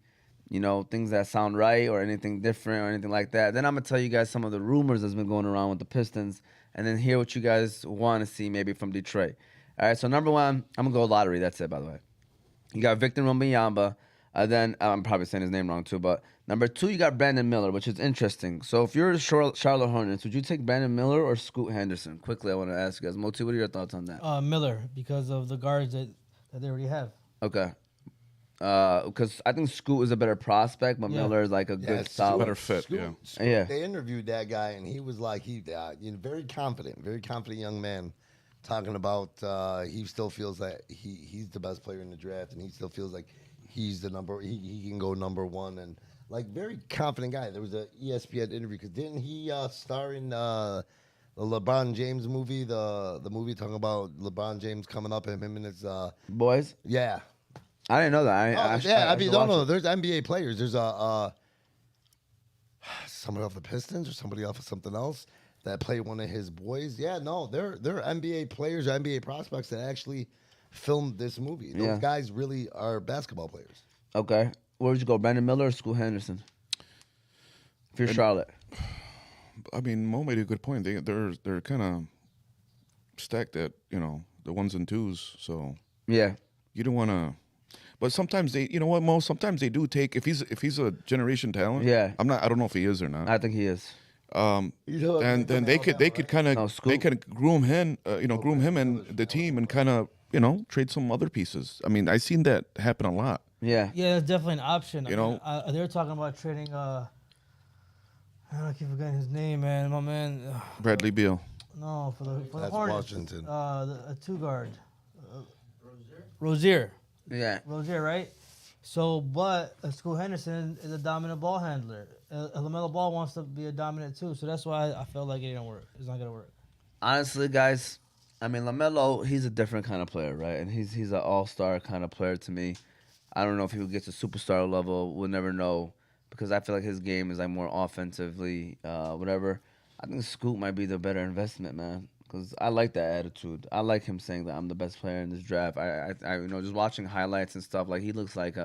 things that sound right or anything different or anything like that. Then I'm gonna tell you guys some of the rumors that's been going around with the Pistons, and then hear what you guys want to see maybe from Detroit. All right, so number 1, I'm gonna go lottery. That's it, by the way. You got Victor Wembanyama. Then I'm probably saying his name wrong too, but number 2, you got Brandon Miller, which is interesting. So if you're Charlotte Hornets, would you take Brandon Miller or Scoot Henderson? Quickly, I want to ask you guys. Moti, what are your thoughts on that? Miller, because of the guards that they already have. Okay. Because I think Scoot is a better prospect, but Miller is like a good, solid. Better fit, Scoot, Yeah. They interviewed that guy, and he was like, very confident young man, talking about he still feels that he's the best player in the draft, and he still feels like he's the he can go number 1, and like very confident guy. There was a ESPN interview because didn't he star in the LeBron James movie, the movie talking about LeBron James coming up and him and his Boys? yeah. I didn't know that. There's NBA players. There's somebody off the Pistons or somebody off of something else that play one of his boys. Yeah, no, they're NBA players, or NBA prospects that actually filmed this movie. Those guys really are basketball players. Okay. Where would you go, Brandon Miller or Scoot Henderson? If you're Charlotte. I mean, Mo made a good point. They're kind of stacked at the 1s and 2s. So yeah, you don't want to. But sometimes Mo. Sometimes they do take if he's a generation talent. Yeah, I don't know if he is or not. I think he is. And then they could kind of groom him, groom him and the team, and kind of trade some other pieces. I mean, I've seen that happen a lot. Yeah, that's definitely an option. They were talking about trading. I keep forgetting his name, man. My man. Bradley Beal. No, for the That's Hornets. Washington. A 2 guard. Rozier. Yeah. Rozier, right? So, but Scoot Henderson is a dominant ball handler. LaMelo Ball wants to be a dominant too, so that's why I felt like it didn't work. It's not gonna work. Honestly, guys, I mean LaMelo, he's a different kind of player, right? And he's an all-star kind of player to me. I don't know if he would get to superstar level. We'll never know because I feel like his game is like more offensively, whatever. I think Scoot might be the better investment, man. Because I like that attitude. I like him saying that I'm the best player in this draft. I just watching highlights and stuff, like he looks like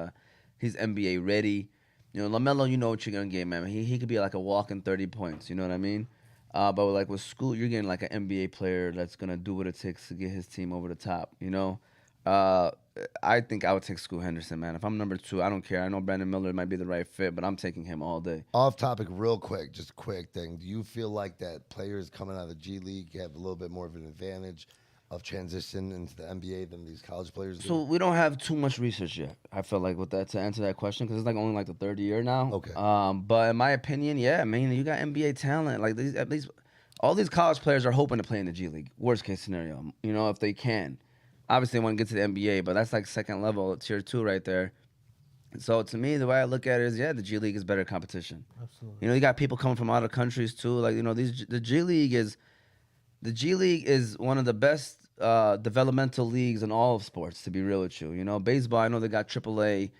he's NBA ready. LaMelo, you know what you're gonna get, man. He could be like a walking 30 points. You know what I mean? But like with Scoot, you're getting like an NBA player that's gonna do what it takes to get his team over the top. I think I would take Scoot Henderson, man. If I'm number 2, I don't care. I know Brandon Miller might be the right fit, but I'm taking him all day. Off topic, real quick, just a quick thing. Do you feel like that players coming out of the G League have a little bit more of an advantage of transition into the NBA than these college players do? So we don't have too much research yet. I feel like with that to answer that question because it's like only like the 3rd year now. Okay. But in my opinion, yeah, man, you got NBA talent. Like at least all these college players are hoping to play in the G League. Worst case scenario, if they can. Obviously, they want to get to the NBA, but that's like second level, tier 2 right there. So to me, the way I look at it is, the G League is better competition. Absolutely. You got people coming from other countries too. Like the G League is one of the best developmental leagues in all of sports. To be real with you, baseball. I know they got AAA,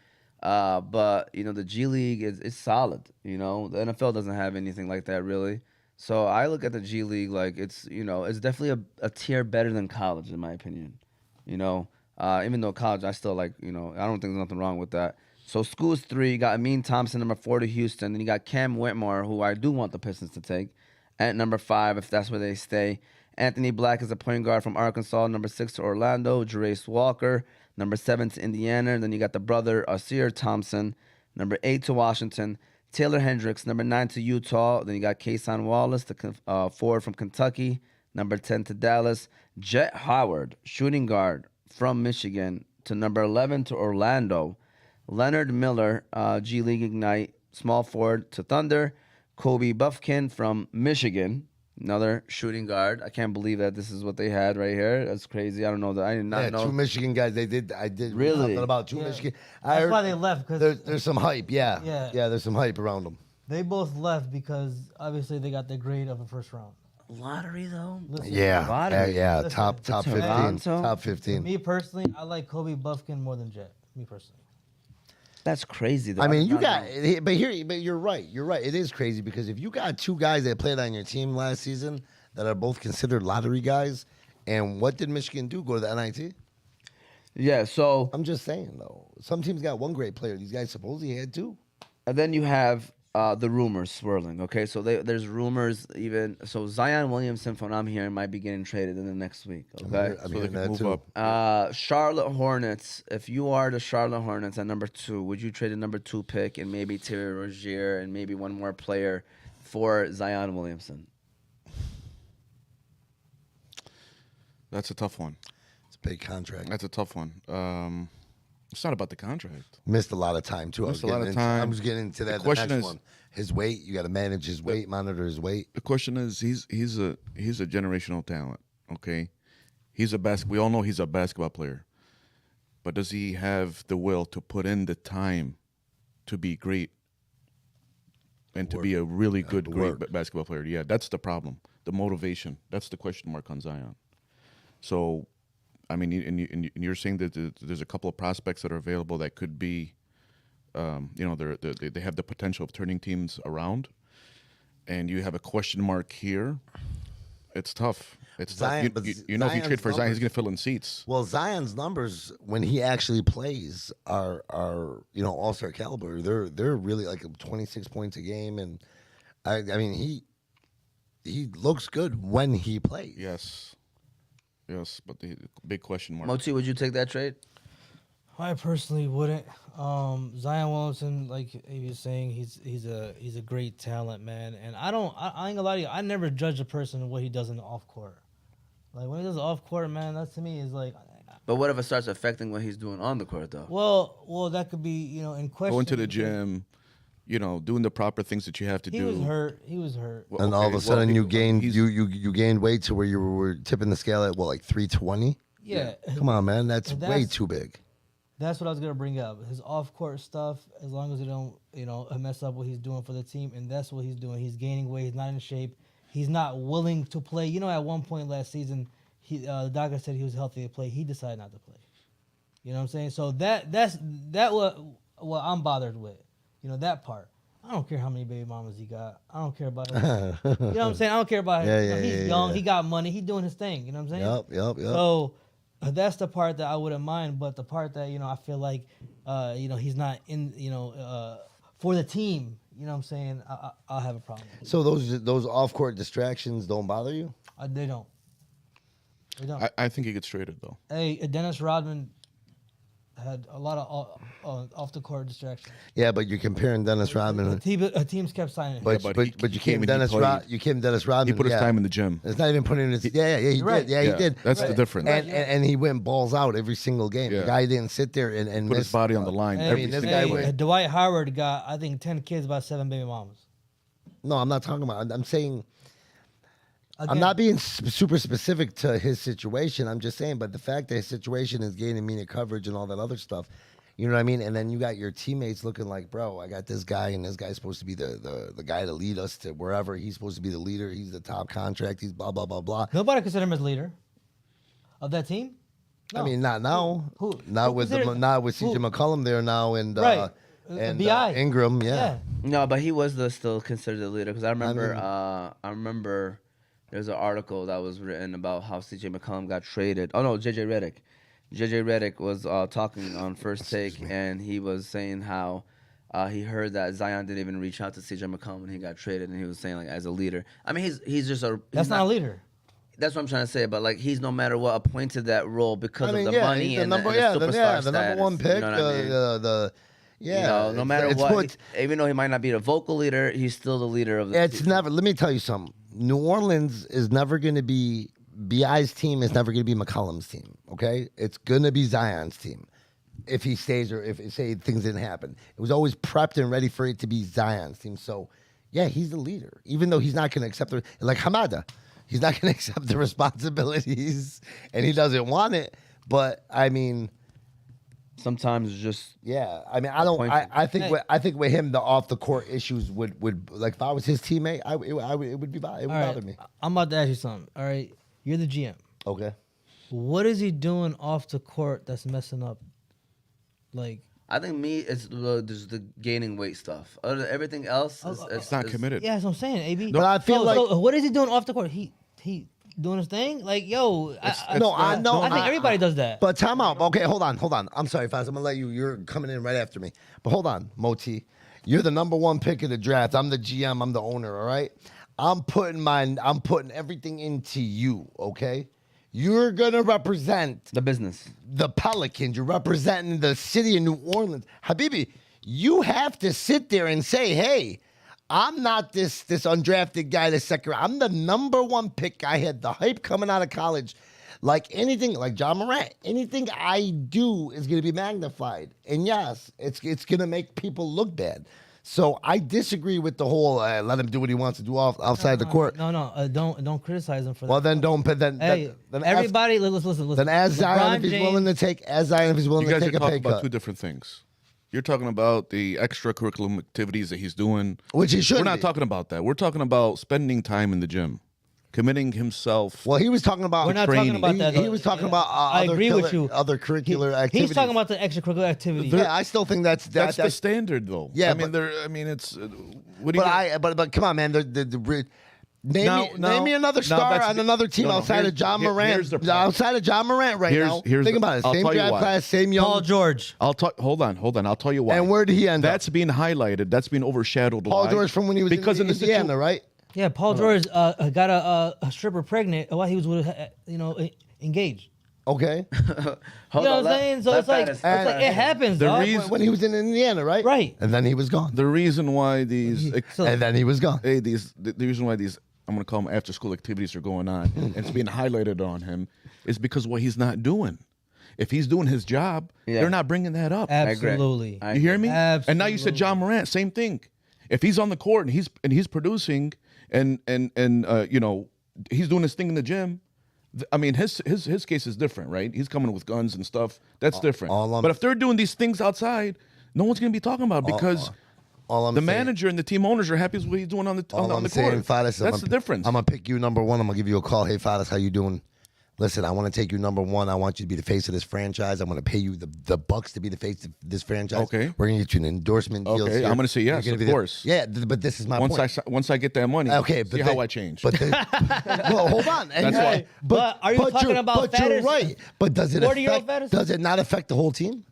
but the G League is solid. The NFL doesn't have anything like that really. So I look at the G League like it's it's definitely a tier better than college in my opinion. Even though college I still like I don't think there's nothing wrong with that. So school's 3. You got Amin Thompson, number 4 to Houston. Then you got Cam Whitmore, who I do want the Pistons to take, at number 5 if that's where they stay. Anthony Black is a point guard from Arkansas, number 6 to Orlando. Jerace Walker, number 7 to Indiana. Then you got the brother Asir Thompson, number 8 to Washington. Taylor Hendricks, number 9 to Utah. Then you got Kason Wallace, the forward from Kentucky, number 10 to Dallas. Jet Howard, shooting guard from Michigan, to number 11 to Orlando. Leonard Miller, G League Ignite, small forward to Thunder. Kobe Buffkin from Michigan, another shooting guard. I can't believe that this is what they had right here. That's crazy. I don't know that. I did not know. 2 Michigan guys. I did Really? something about 2 Michigan. That's why they left, because There's some hype. Yeah. There's some hype around them. they both left because obviously they got the grade of a first round. Lottery though. Listen, Lottery. Yeah. Listen, Top 15. Toronto? Top 15. me personally, I like Kobe Buffkin more than Jet. Me personally. That's crazy though. I mean, did you not got, know. but you're right. You're right. It is crazy because if you got 2 guys that played on your team last season that are both considered lottery guys, and what did Michigan do? Go to the NIT? Yeah. So I'm just saying though. Some teams got 1 great player. These guys supposedly had 2. and then you have the rumors swirling. Okay, so there's rumors even. So Zion Williamson, from what I'm hearing, might be getting traded in the next week. Okay. I'm So they hearing can that move too. up. Charlotte Hornets. If you are the Charlotte Hornets at number 2, would you trade a number 2 pick and maybe Terry Rozier and maybe one more player for Zion Williamson? That's a tough one. It's a big contract. That's a tough one. It's not about the contract. Missed a lot of time too. Missed a lot of time. I was getting into that. The question next is- one. His weight. You got to manage his weight, monitor his weight. The question is, he's a generational talent. Okay, we all know he's a basketball player, but does he have the will to put in the time to be great and to be a really good, great basketball player? Yeah, that's the problem. The motivation. That's the question mark on Zion. So, I mean, and you're saying that there's a couple of prospects that are available that could be, they have the potential of turning teams around, and you have a question mark here. It's tough. It's Zion- tough. but If you Zion's trade for Zion, he's numbers- going to fill in seats. Well, Zion's numbers when he actually plays are all-star caliber. They're really like 26 points a game, and I mean he looks good when he plays. Yes, but the big question mark. Moti, would you take that trade? I personally wouldn't. Zion Williamson, like he was saying, he's a great talent, man. And I ain't gonna lie to you. I never judge a person on what he does in the off court. Like when he does off court, man, that to me is like. But what if it starts affecting what he's doing on the court, though? Well, that could be in question. Going to the gym, doing the proper things that you have to He do. was hurt. Well, And all of okay, a sudden well, you gained he's- you gained weight to where you were tipping the scale at like 320. Yeah. Come on, man, that's way That's- too big. That's what I was gonna bring up. His off court stuff, as long as he don't, mess up what he's doing for the team, and that's what he's doing. He's gaining weight. He's not in shape. He's not willing to play. At one point last season, the doctor said he was healthy to play. He decided not to play. You know what I'm saying? So that's what I'm bothered with. That part. I don't care how many baby mamas he got. I don't care about him. You know what I'm saying? I don't care about him. Yeah, He's yeah, young. yeah. He got money. He doing his thing. You know what I'm saying? Yep. So that's the part that I wouldn't mind, but the part that I feel like he's not in for the team. You know what I'm saying? I'll have a problem with it. So those off court distractions don't bother you? They don't. They don't. I think he gets traded though. Hey, Dennis Rodman had a lot of off the court distractions. Yeah, but you're comparing Dennis Rodman. Teams kept signing him. But but you he came came and he Dennis played. You came Dennis Rodman. He put his yeah. time in the gym. It's not even putting his. Yeah, he right. did. Yeah, he did. That's the difference. And he went balls out every single game. Yeah. The guy didn't sit there and Put miss. his body on the line. Hey, every this single guy play. went- Dwight Howard got, I think, 10 kids by 7 baby mamas. No, I'm not talking about. I'm saying. I'm Again, not being super specific to his situation. I'm just saying, but the fact that his situation is gaining media coverage and all that other stuff, you know what I mean? And then you got your teammates looking like, bro, I got this guy, and this guy's supposed to be the guy to lead us to wherever. He's supposed to be the leader. He's the top contract. He's blah, blah, blah, blah. Nobody considered him as leader of that team. I No. mean, not now. Who Not with considered- not with CJ who? McCollum there now, and Right. and BI. Ingram. Yeah. No, but he was still considered the leader because I remember there's an article that was written about how C.J. McCollum got traded. Oh no, J.J. Redick. J.J. Redick was talking on First Take, and he was saying how he heard that Zion didn't even reach out to C.J. McCollum when he got traded, and he was saying like as a leader. I mean, he's just a. That's not a leader. That's what I'm trying to say, but like he's no matter what appointed that role because I mean, of the money he's the and number, the superstar the number one status, pick. You know what I mean? Yeah, You know, no matter it's what, even though he might not be the vocal leader, he's still the leader of the It's team. never. Let me tell you something. New Orleans is never going to be Bi's team. Is never going to be McCollum's team. Okay, it's going to be Zion's team. If he stays or if say things didn't happen, it was always prepped and ready for it to be Zion's team. So, yeah, he's the leader, even though he's not going to accept the like Hamada. He's not going to accept the responsibilities, and he doesn't want it. But I mean. Sometimes it's just I mean, I don't. I think with him, the off the court issues would like if I was his teammate, it would bother me. I'm about to ask you something. All right, you're the GM. Okay. What is he doing off the court that's messing up? Like, I think it's just the gaining weight stuff. Other than everything else, It's not committed. yeah, that's what I'm saying, AB. But I feel so what is he doing off the court? He doing his thing? Like, yo, I know. I think everybody does that. But time out. Okay, hold on. I'm sorry, Faz. I'm gonna let you. You're coming in right after me. But hold on, Moti. You're the number one pick of the draft. I'm the GM. I'm the owner. All right. I'm putting everything into you. Okay. You're gonna represent the business, the Pelicans. You're representing the city of New Orleans, Habibi. You have to sit there and say, hey. I'm not this undrafted guy, this second round. I'm the number one pick. I had the hype coming out of college. Like anything, like John Morant, anything I do is going to be magnified. And yes, it's going to make people look bad. So I disagree with the whole let him do what he wants to do outside the court. No, don't criticize him for that. Well, then don't. Then everybody, listen. Then as Zion, if he's willing to take a pay cut. You guys are talking about two different things. You're talking about the extracurricular activities that he's doing. Which he should. We're not talking about that. We're talking about spending time in the gym, committing himself. Well, he was talking about We're not training. talking about that. He was talking about I agree with you. Other curricular activities. He's talking about the extracurricular activities. Yeah, I still think that's the standard, though. Yeah, it's. What do you? But come on, man. Name me another star on another team outside of John Morant. Outside of John Morant right now. Think about it. Same draft class, same young. Paul George. Hold on. I'll tell you why. And where did he end up? That's being highlighted. That's being overshadowed. Paul George from when he was in Indiana, right? Yeah, Paul George got a stripper pregnant while he was with, engaged. Okay. You know what I'm saying? So it's like it happens. The dog. reason- When he was in Indiana, right? Right. And then he was gone. The reason why these And then he was gone. the reason why these I'm going to call them after school activities are going on and it's being highlighted on him is because what he's not doing. If he's doing his job, they're not bringing that up. Absolutely. You hear me? Absolutely. And now you said John Morant, same thing. If he's on the court and he's producing and he's doing his thing in the gym, I mean his case is different, right? He's coming with guns and stuff. That's different. But if they're doing these things outside, no one's going to be talking about it because the manager and the team owners are happy with what he's doing on the court. Fadas, That's the difference. I'm gonna pick you number one. I'm gonna give you a call. Hey, Fadas, how you doing? Listen, I want to take you number one. I want you to be the face of this franchise. I'm gonna pay you the bucks to be the face of this franchise. Okay. We're gonna get you an endorsement deal. Okay, I'm gonna say yes, of course. But this is my point. Once I get that money, okay, but see how I change. But well, hold on. That's why. But are you talking about But you're right. But does it 40-year-old affect? Fadas? Does it not affect the whole team?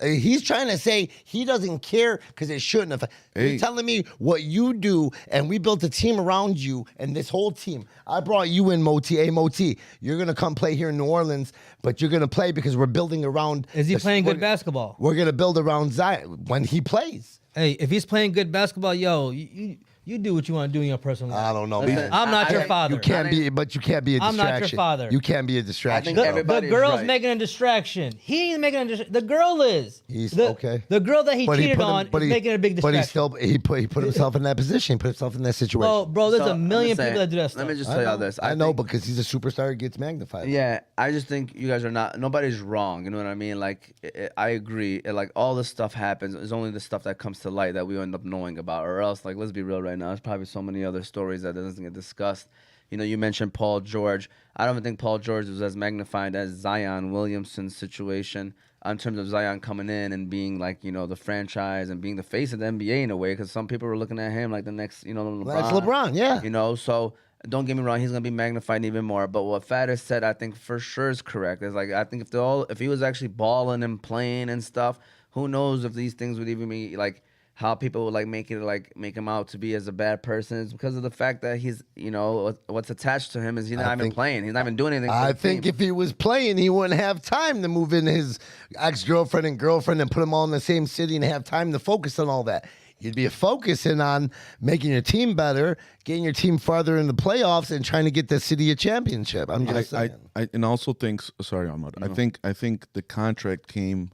He's trying to say he doesn't care because it shouldn't affect. You're telling me what you do, and we built a team around you and this whole team. I brought you in, Moti. Hey, Moti, you're going to come play here in New Orleans, but you're going to play because we're building around. Is he playing good basketball? We're going to build around Zion when he plays. Hey, if he's playing good basketball, you do what you want to do in your personal life. I don't know. Listen, I'm not your father. You can't be a distraction. I'm not your father. You can't be a distraction. think bro. everybody- The girl's right. making a distraction. He ain't making a distraction. The girl is. He's okay. The girl that he But cheated put him- on but is making a big distraction. But he put himself in that position. He put himself in that situation. Well, bro, there's So, a million I'm just people that do that saying, stuff. Let me just tell y'all this. I know because he's a superstar. It gets magnified. Yeah, I just think you guys are not. Nobody's wrong. You know what I mean? Like, I agree. Like, all this stuff happens. It's only the stuff that comes to light that we end up knowing about. Or else, like, let's be real right right now. There's probably so many other stories that doesn't get discussed. You mentioned Paul George. I don't even think Paul George was as magnified as Zion Williamson's situation in terms of Zion coming in and being like, the franchise and being the face of the NBA in a way, because some people were looking at him like the next, LeBron. That's LeBron, yeah. So don't get me wrong, he's gonna be magnified even more. But what Fader said, I think for sure is correct. It's like I think if he was actually balling and playing and stuff, who knows if these things would even be like how people would like make him out to be as a bad person. It's because of the fact that he's what's attached to him is he's not even playing. He's not even doing anything. I think if he was playing, he wouldn't have time to move in his ex-girlfriend and girlfriend and put them all in the same city and have time to focus on all that. You'd be focusing on making your team better, getting your team farther in the playoffs, and trying to get the city a championship. I'm just saying. I and also think. Sorry, Ahmad. I think the contract came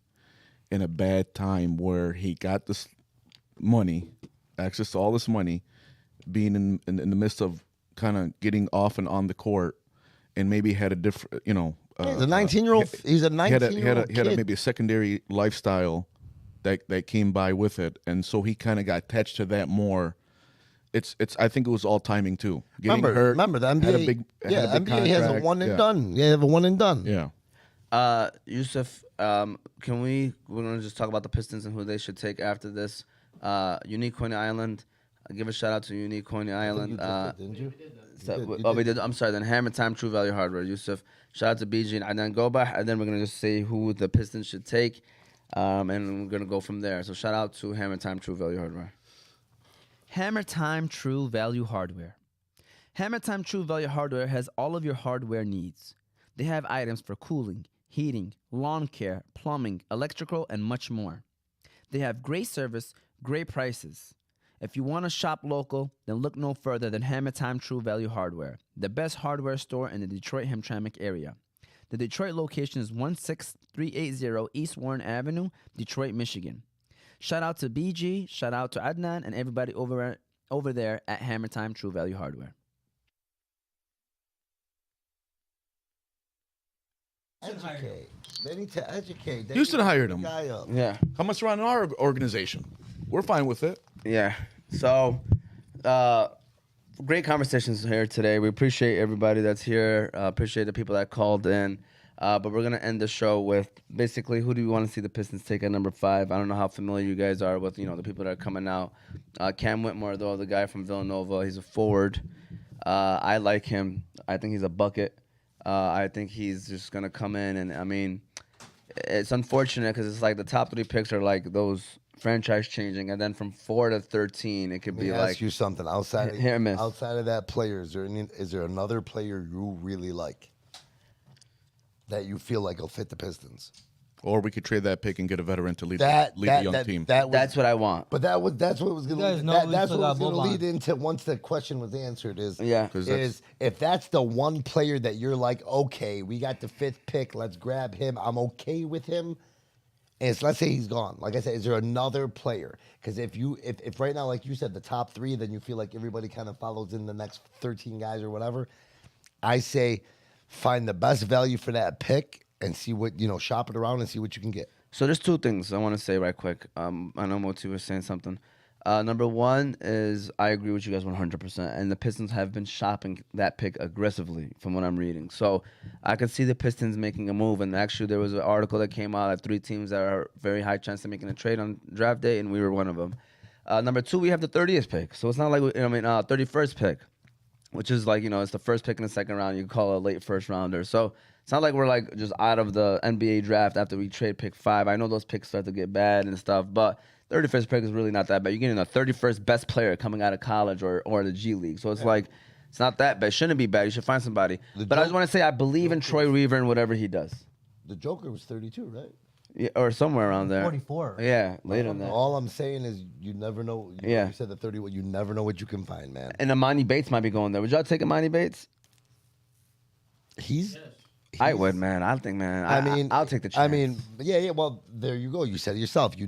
in a bad time where he got this money, access to all this money, being in the midst of kind of getting off and on the court, and maybe had a different, he's a 19-year-old. He's a 19-year-old. He had maybe a secondary lifestyle that came by with it, and so he kind of got attached to that more. It's. I think it was all timing too. Remember the NBA. NBA has a one and done. Yeah, have a one and done. Yeah. Yusuf, we're gonna just talk about the Pistons and who they should take after this. Unique Coney Island. Give a shout out to Unique Coney Island. Didn't you? We did. I'm sorry. Then Hammer Time, True Value Hardware. Yusuf. Shout out to BG and then Goba, and then we're gonna just say who the Pistons should take, and we're gonna go from there. So shout out to Hammer Time, True Value Hardware. Hammer Time True Value Hardware. Hammer Time True Value Hardware has all of your hardware needs. They have items for cooling, heating, lawn care, plumbing, electrical, and much more. They have great service, great prices. If you want to shop local, then look no further than Hammer Time True Value Hardware, the best hardware store in the Detroit Hamtramck area. The Detroit location is 16380 East Warren Avenue, Detroit, Michigan. Shout out to BG, shout out to Adnan, and everybody over there at Hammer Time True Value Hardware. Educate. They need to educate. Houston hired him. Yeah. How much around our organization? We're fine with it. Yeah. So, great conversations here today. We appreciate everybody that's here. Appreciate the people that called in. But we're gonna end the show with basically who do you want to see the Pistons take at number 5? I don't know how familiar you guys are with the people that are coming out. Cam Whitmore, though, the guy from Villanova, he's a forward. I like him. I think he's a bucket. I think he's just gonna come in, and I mean, it's unfortunate because it's like the top 3 picks are like those franchise changing, and then from 4 to 13, it could be like. Ask you something outside of that player. Is there another player you really like that you feel like will fit the Pistons? Or we could trade that pick and get a veteran to lead the young team. That's what I want. But that's what was going to lead into once the question was answered. Is if that's the one player that you're like, okay, we got the 5th pick, let's grab him. I'm okay with him. And let's say he's gone. Like I said, is there another player? Because if right now, like you said, the top 3, then you feel like everybody kind of follows in the next 13 guys or whatever. I say find the best value for that pick and see what, shop it around and see what you can get. So there's 2 things I want to say right quick. I know Moti was saying something. Number 1 is I agree with you guys 100%. And the Pistons have been shopping that pick aggressively from what I'm reading. So I could see the Pistons making a move. And actually there was an article that came out at 3 teams that are very high chance of making a trade on draft day, and we were one of them. Number 2, we have the 30th pick. So it's not like, 31st pick, which is like, it's the first pick in the second round. You can call it a late first rounder. So it's not like we're like just out of the NBA draft after we trade pick 5. I know those picks start to get bad and stuff, but 31st pick is really not that bad. You're getting the 31st best player coming out of college or the G League. So it's like, it's not that bad. It shouldn't be bad. You should find somebody. But I just want to say I believe in Troy Weaver and whatever he does. The Joker was 32, right? Yeah, or somewhere around there. 44. Yeah, later than that. All I'm saying is you never know. You said the 30. You never know what you can find, man. And Amani Bates might be going there. Would y'all take Amani Bates? I would, man. I think, man. I'll take the chance. Yeah. Well, there you go. You said it yourself. You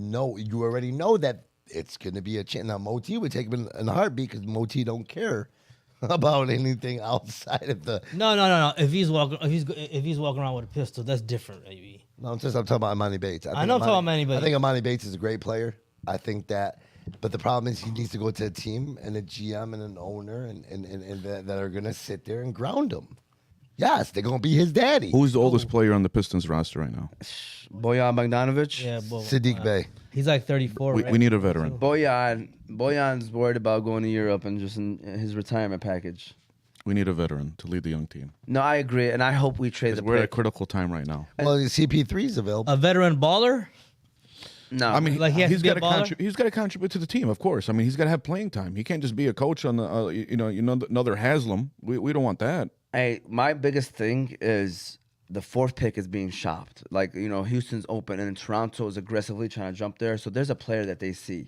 already know that it's going to be a chance. Now, Moti would take him in a heartbeat because Moti don't care about anything outside of the. No. If he's walking around with a pistol, that's different, maybe. No, I'm talking about Amani Bates. I'm talking about Amani Bates. I think Amani Bates is a great player. I think that But the problem is he needs to go to a team and a GM and an owner and that are going to sit there and ground him. Yes, they're going to be his daddy. Who's the oldest player on the Pistons roster right now? Bojan Bogdanovic. Yeah, but, Sadiq Bey. He's like 34. We, right? we need a veteran. Bojan's worried about going to Europe and just in his retirement package. We need a veteran to lead the young team. No, I agree, and I hope we trade the We're at a pick. critical time right now. Well, CP3's available. A veteran baller. No, I mean, Like he has he's to be a got to baller? he's got to contribute to the team, of course. I mean, he's got to have playing time. He can't just be a coach on the another Haslam. We don't want that. hey, my biggest thing is the fourth pick is being shopped. Like, Houston's open and Toronto is aggressively trying to jump there. So there's a player that they see.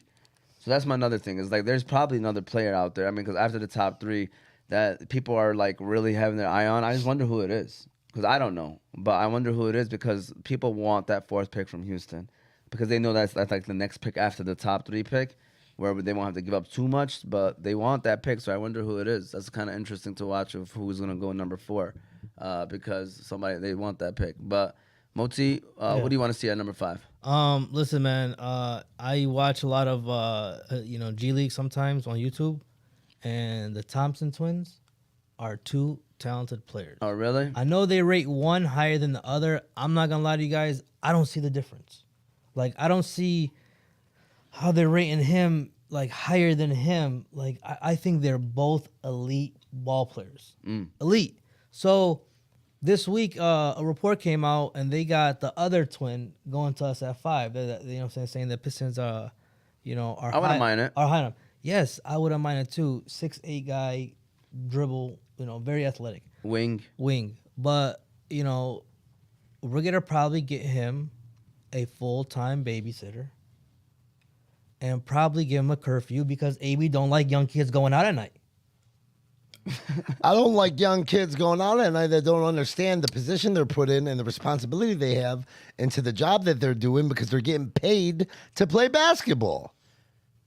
So that's my another thing. Is like there's probably another player out there. I mean, because after the top three that people are like really having their eye on, I just wonder who it is. Because I don't know. But I wonder who it is because people want that fourth pick from Houston. Because they know that's like the next pick after the top three pick, where they won't have to give up too much, but they want that pick. So I wonder who it is. That's kind of interesting to watch of who's gonna go number 4, because they want that pick. But Moti, what do you want to see at number 5? Listen, man. I watch a lot of G League sometimes on YouTube, and the Thompson twins are two talented players. Oh, really? I know they rate one higher than the other. I'm not gonna lie to you guys. I don't see the difference. Like, I don't see how they're rating him like higher than him. Like, I think they're both elite ball players. Elite. So this week, a report came out and they got the other twin going to us at 5. You know what I'm saying? Saying the Pistons are I wouldn't mind it. Are high enough. Yes, I wouldn't mind it too. 6'8" guy, dribble, very athletic. Wing. But, we're going to probably get him a full-time babysitter and probably give him a curfew because Abee don't like young kids going out at night. I don't like young kids going out at night that don't understand the position they're put in and the responsibility they have into the job that they're doing because they're getting paid to play basketball.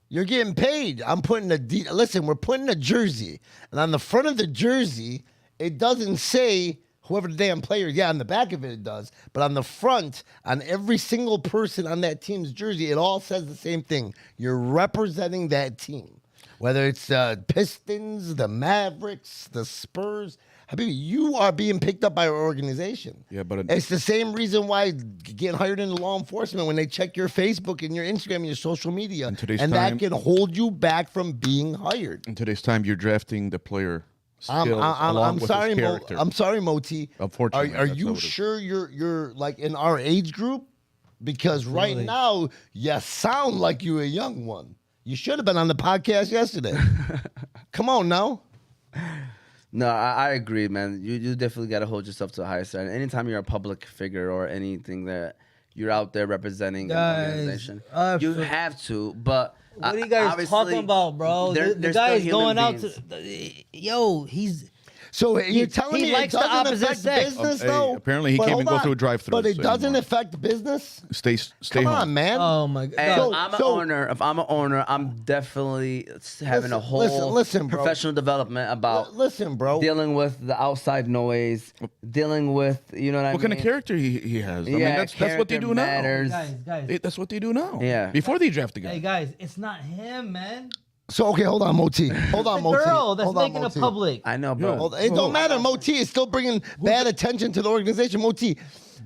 You're getting paid. We're putting a jersey, and on the front of the jersey, it doesn't say whoever the damn player, on the back of it does. But on the front, on every single person on that team's jersey, it all says the same thing. You're representing that team. Whether it's the Pistons, the Mavericks, the Spurs. Habibi, you are being picked up by our organization. Yeah, but it's the same reason why getting hired into law enforcement when they check your Facebook and your Instagram and your social media. That can hold you back from being hired. In today's time, you're drafting the player. I'm sorry, Moti. Unfortunately, are you sure you're like in our age group? Because right now you sound like you're a young one. You should have been on the podcast yesterday. Come on now. No, I agree, man. You definitely got to hold yourself to a higher standard. Anytime you're a public figure or anything that you're out there representing an organization, you have to. But what are you guys talking about, bro? The guy is going out to. He's. So you're telling me it doesn't affect business, though? Apparently, he can't even go through a drive-thru. But it doesn't affect business? Stay Come home. on, man. Oh, my God. Hey, if I'm an owner, I'm definitely having a whole listen, bro. professional development about dealing with the outside noise, dealing with, what I mean? What kind of character he has. I mean, that's what they do matters. now. Guys. That's what they do now. Yeah. Before they draft the guy. Hey, guys, it's not him, man. So, okay, hold on, Moti. Hold on, Moti. The girl that's Hold on, making Moti. it public. I know, bro. It don't matter. Moti is still bringing bad attention to the organization. Moti,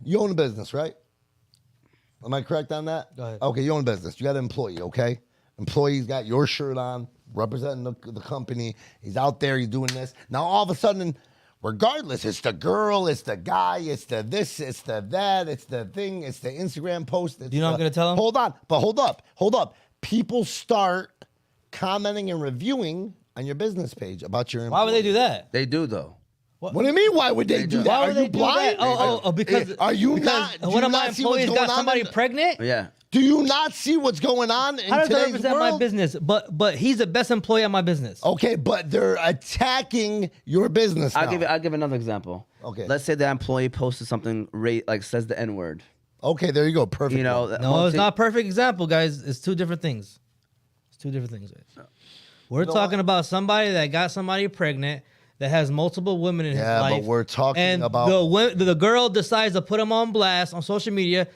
you own a business, right? Am I correct on that? Go ahead. Okay, you own a business. You got an employee, okay? Employee's got your shirt on, representing the company. He's out there. He's doing this. Now, all of a sudden, regardless, it's the girl, it's the guy, it's the this, it's the that, it's the thing, it's the Instagram post. You know what I'm going to tell him? Hold on. But hold up. People start commenting and reviewing on your business page about your employee. Why would they do that? They do, though. What do you mean? Why would they do that? Why Are would you they do blind? that? Because are you not? One of my employees got somebody pregnant. Yeah. Do you not see what's going on in How does that today's represent world? my business? But he's the best employee at my business. Okay, but they're attacking your business now. I'll give another example. Okay. Let's say the employee posted something like says the N-word. Okay, there you go. Perfect. No, it's not a perfect example, guys. It's two different things. We're talking about somebody that got somebody pregnant, that has multiple women in his life. Yeah, but we're talking and about the girl decides to put him on blast on social media.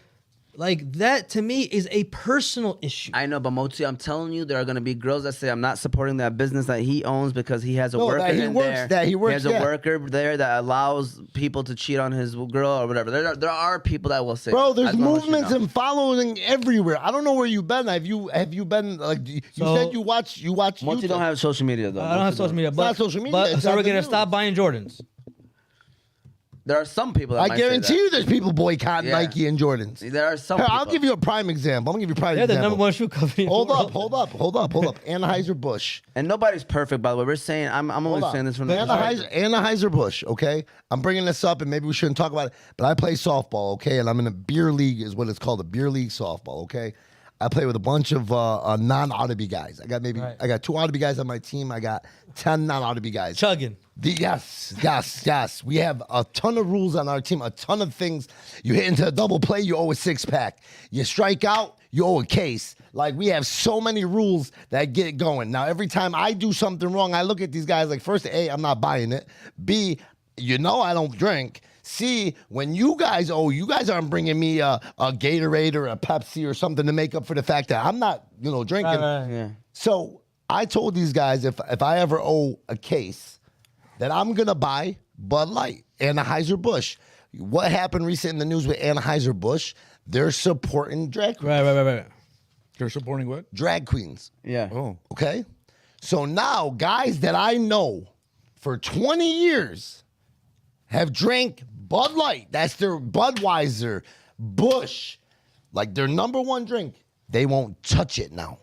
Like that to me is a personal issue. I know, but Moti, I'm telling you, there are going to be girls that say I'm not supporting that business that he owns because he has a worker that he in works, there. that he works, has a yeah. worker there that allows people to cheat on his girl or whatever. There are people that will say, Bro, that. there's I just wanna let you movements know. and following everywhere. I don't know where you've been. Have you been like you So- said you watch Moti YouTube. don't have social media though. I don't have Moti social media, not but social media, But it's so not we're the gonna news. stop buying Jordans. There are some people that I might say guarantee that. you there's people boycotting Yeah. Nike and Jordans. There are some Here, people. I'll give you a prime example. I'm gonna give you a prime They're the example. number one shoe company. in the Hold up, world. hold up. Anheuser-Busch. And nobody's perfect, by the way. We're saying, I'm only saying this from the perspective. Anheuser-Busch, okay? I'm bringing this up, and maybe we shouldn't talk about it, but I play softball, okay? And I'm in a beer league, is what it's called, a beer league softball, okay? I play with a bunch of non-Audeby guys. I got 2 Audeby guys on my team. I got 10 non-Audeby guys. Chugging. Yes. We have a ton of rules on our team, a ton of things. You hit into a double play, you owe a 6-pack. You strike out, you owe a case. Like, we have so many rules that get it going. Now, every time I do something wrong, I look at these guys like, first, A, I'm not buying it. B, I don't drink. C, when you guys aren't bringing me a Gatorade or a Pepsi or something to make up for the fact that I'm not, drinking. Right. Yeah. So I told these guys if I ever owe a case, that I'm gonna buy Bud Light, Anheuser-Busch. What happened recently in the news with Anheuser-Busch? They're supporting drag queens. Right. They're supporting what? Drag queens. Yeah. Oh, Okay? So now guys that I know for 20 years have drank Bud Light. That's their Budweiser, Busch, like their number one drink. They won't touch it now.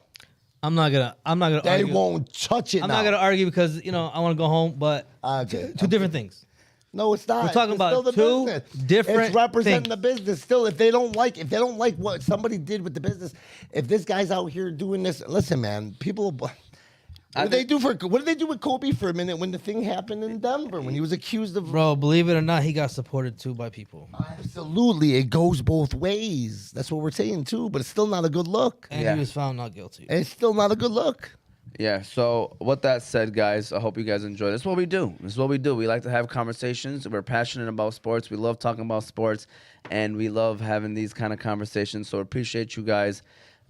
I'm not gonna They argue. won't touch it I'm now. not gonna argue because I want to go home, but Okay. two different things. No, it's not. We're talking It's about still the two business. different It's representing things. the business. Still, if they don't like what somebody did with the business, if this guy's out here doing this, listen, man, people. What did they do with Kobe for a minute when the thing happened in Denver when he was accused of? Bro, believe it or not, he got supported too by people, Absolutely, it goes both ways. That's what we're saying too. But it's still not a good look. and Yeah. he was found not guilty. It's still not a good look. Yeah, so with that said, guys, I hope you guys enjoy. This is what we do. We like to have conversations. We're passionate about sports. We love talking about sports, and we love having these kind of conversations. So appreciate you guys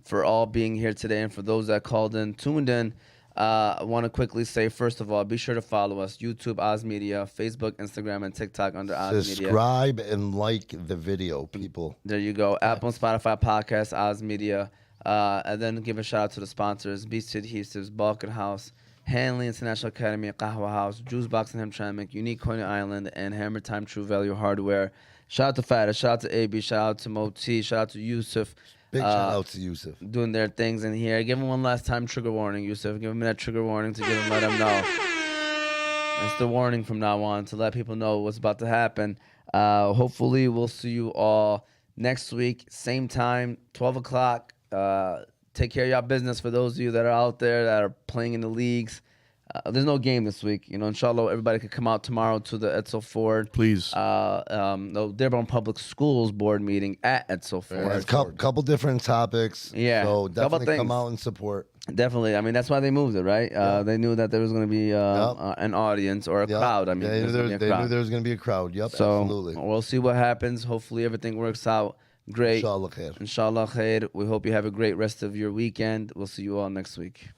for all being here today. And for those that called in, tuned in, I want to quickly say, first of all, be sure to follow us, YouTube, Oz Media, Facebook, Instagram, and TikTok under Oz Media. Subscribe and like the video, people. There you go. Apple and Spotify podcast, Oz Media. And then give a shout out to the sponsors: Beast Adhesives, Balkan House, Hanley International Academy, Qahwa House, Juice Box and hamtramck, Unique Coney Island, and Hammer Time True Value Hardware. Shout out to Fada, shout out to Abee, shout out to Moti, shout out to Yusuf. Big shout out to Yusuf. Doing their things in here. Give him one last time trigger warning, Yusuf. Give him that trigger warning to let him know. That's the warning from now on to let people know what's about to happen. Hopefully, we'll see you all next week, same time, 12 o'clock. Take care of your business for those of you that are out there that are playing in the leagues. There's no game this week. Inshallah, everybody could come out tomorrow to the Edsel Ford. please. The Dearborn Public Schools board meeting at Edsel Ford. There's a couple different topics. Yeah, So couple definitely come things. out and support. Definitely. I mean, that's why they moved it, right? They knew that there was going to be an audience or a Yep. crowd. I mean, they there's knew gonna be a there crowd. knew there was going to be a crowd. Yep, So absolutely. we'll see what happens. Hopefully, everything works out great. Inshallah khair. Inshallah khair. We hope you have a great rest of your weekend. We'll see you all next week.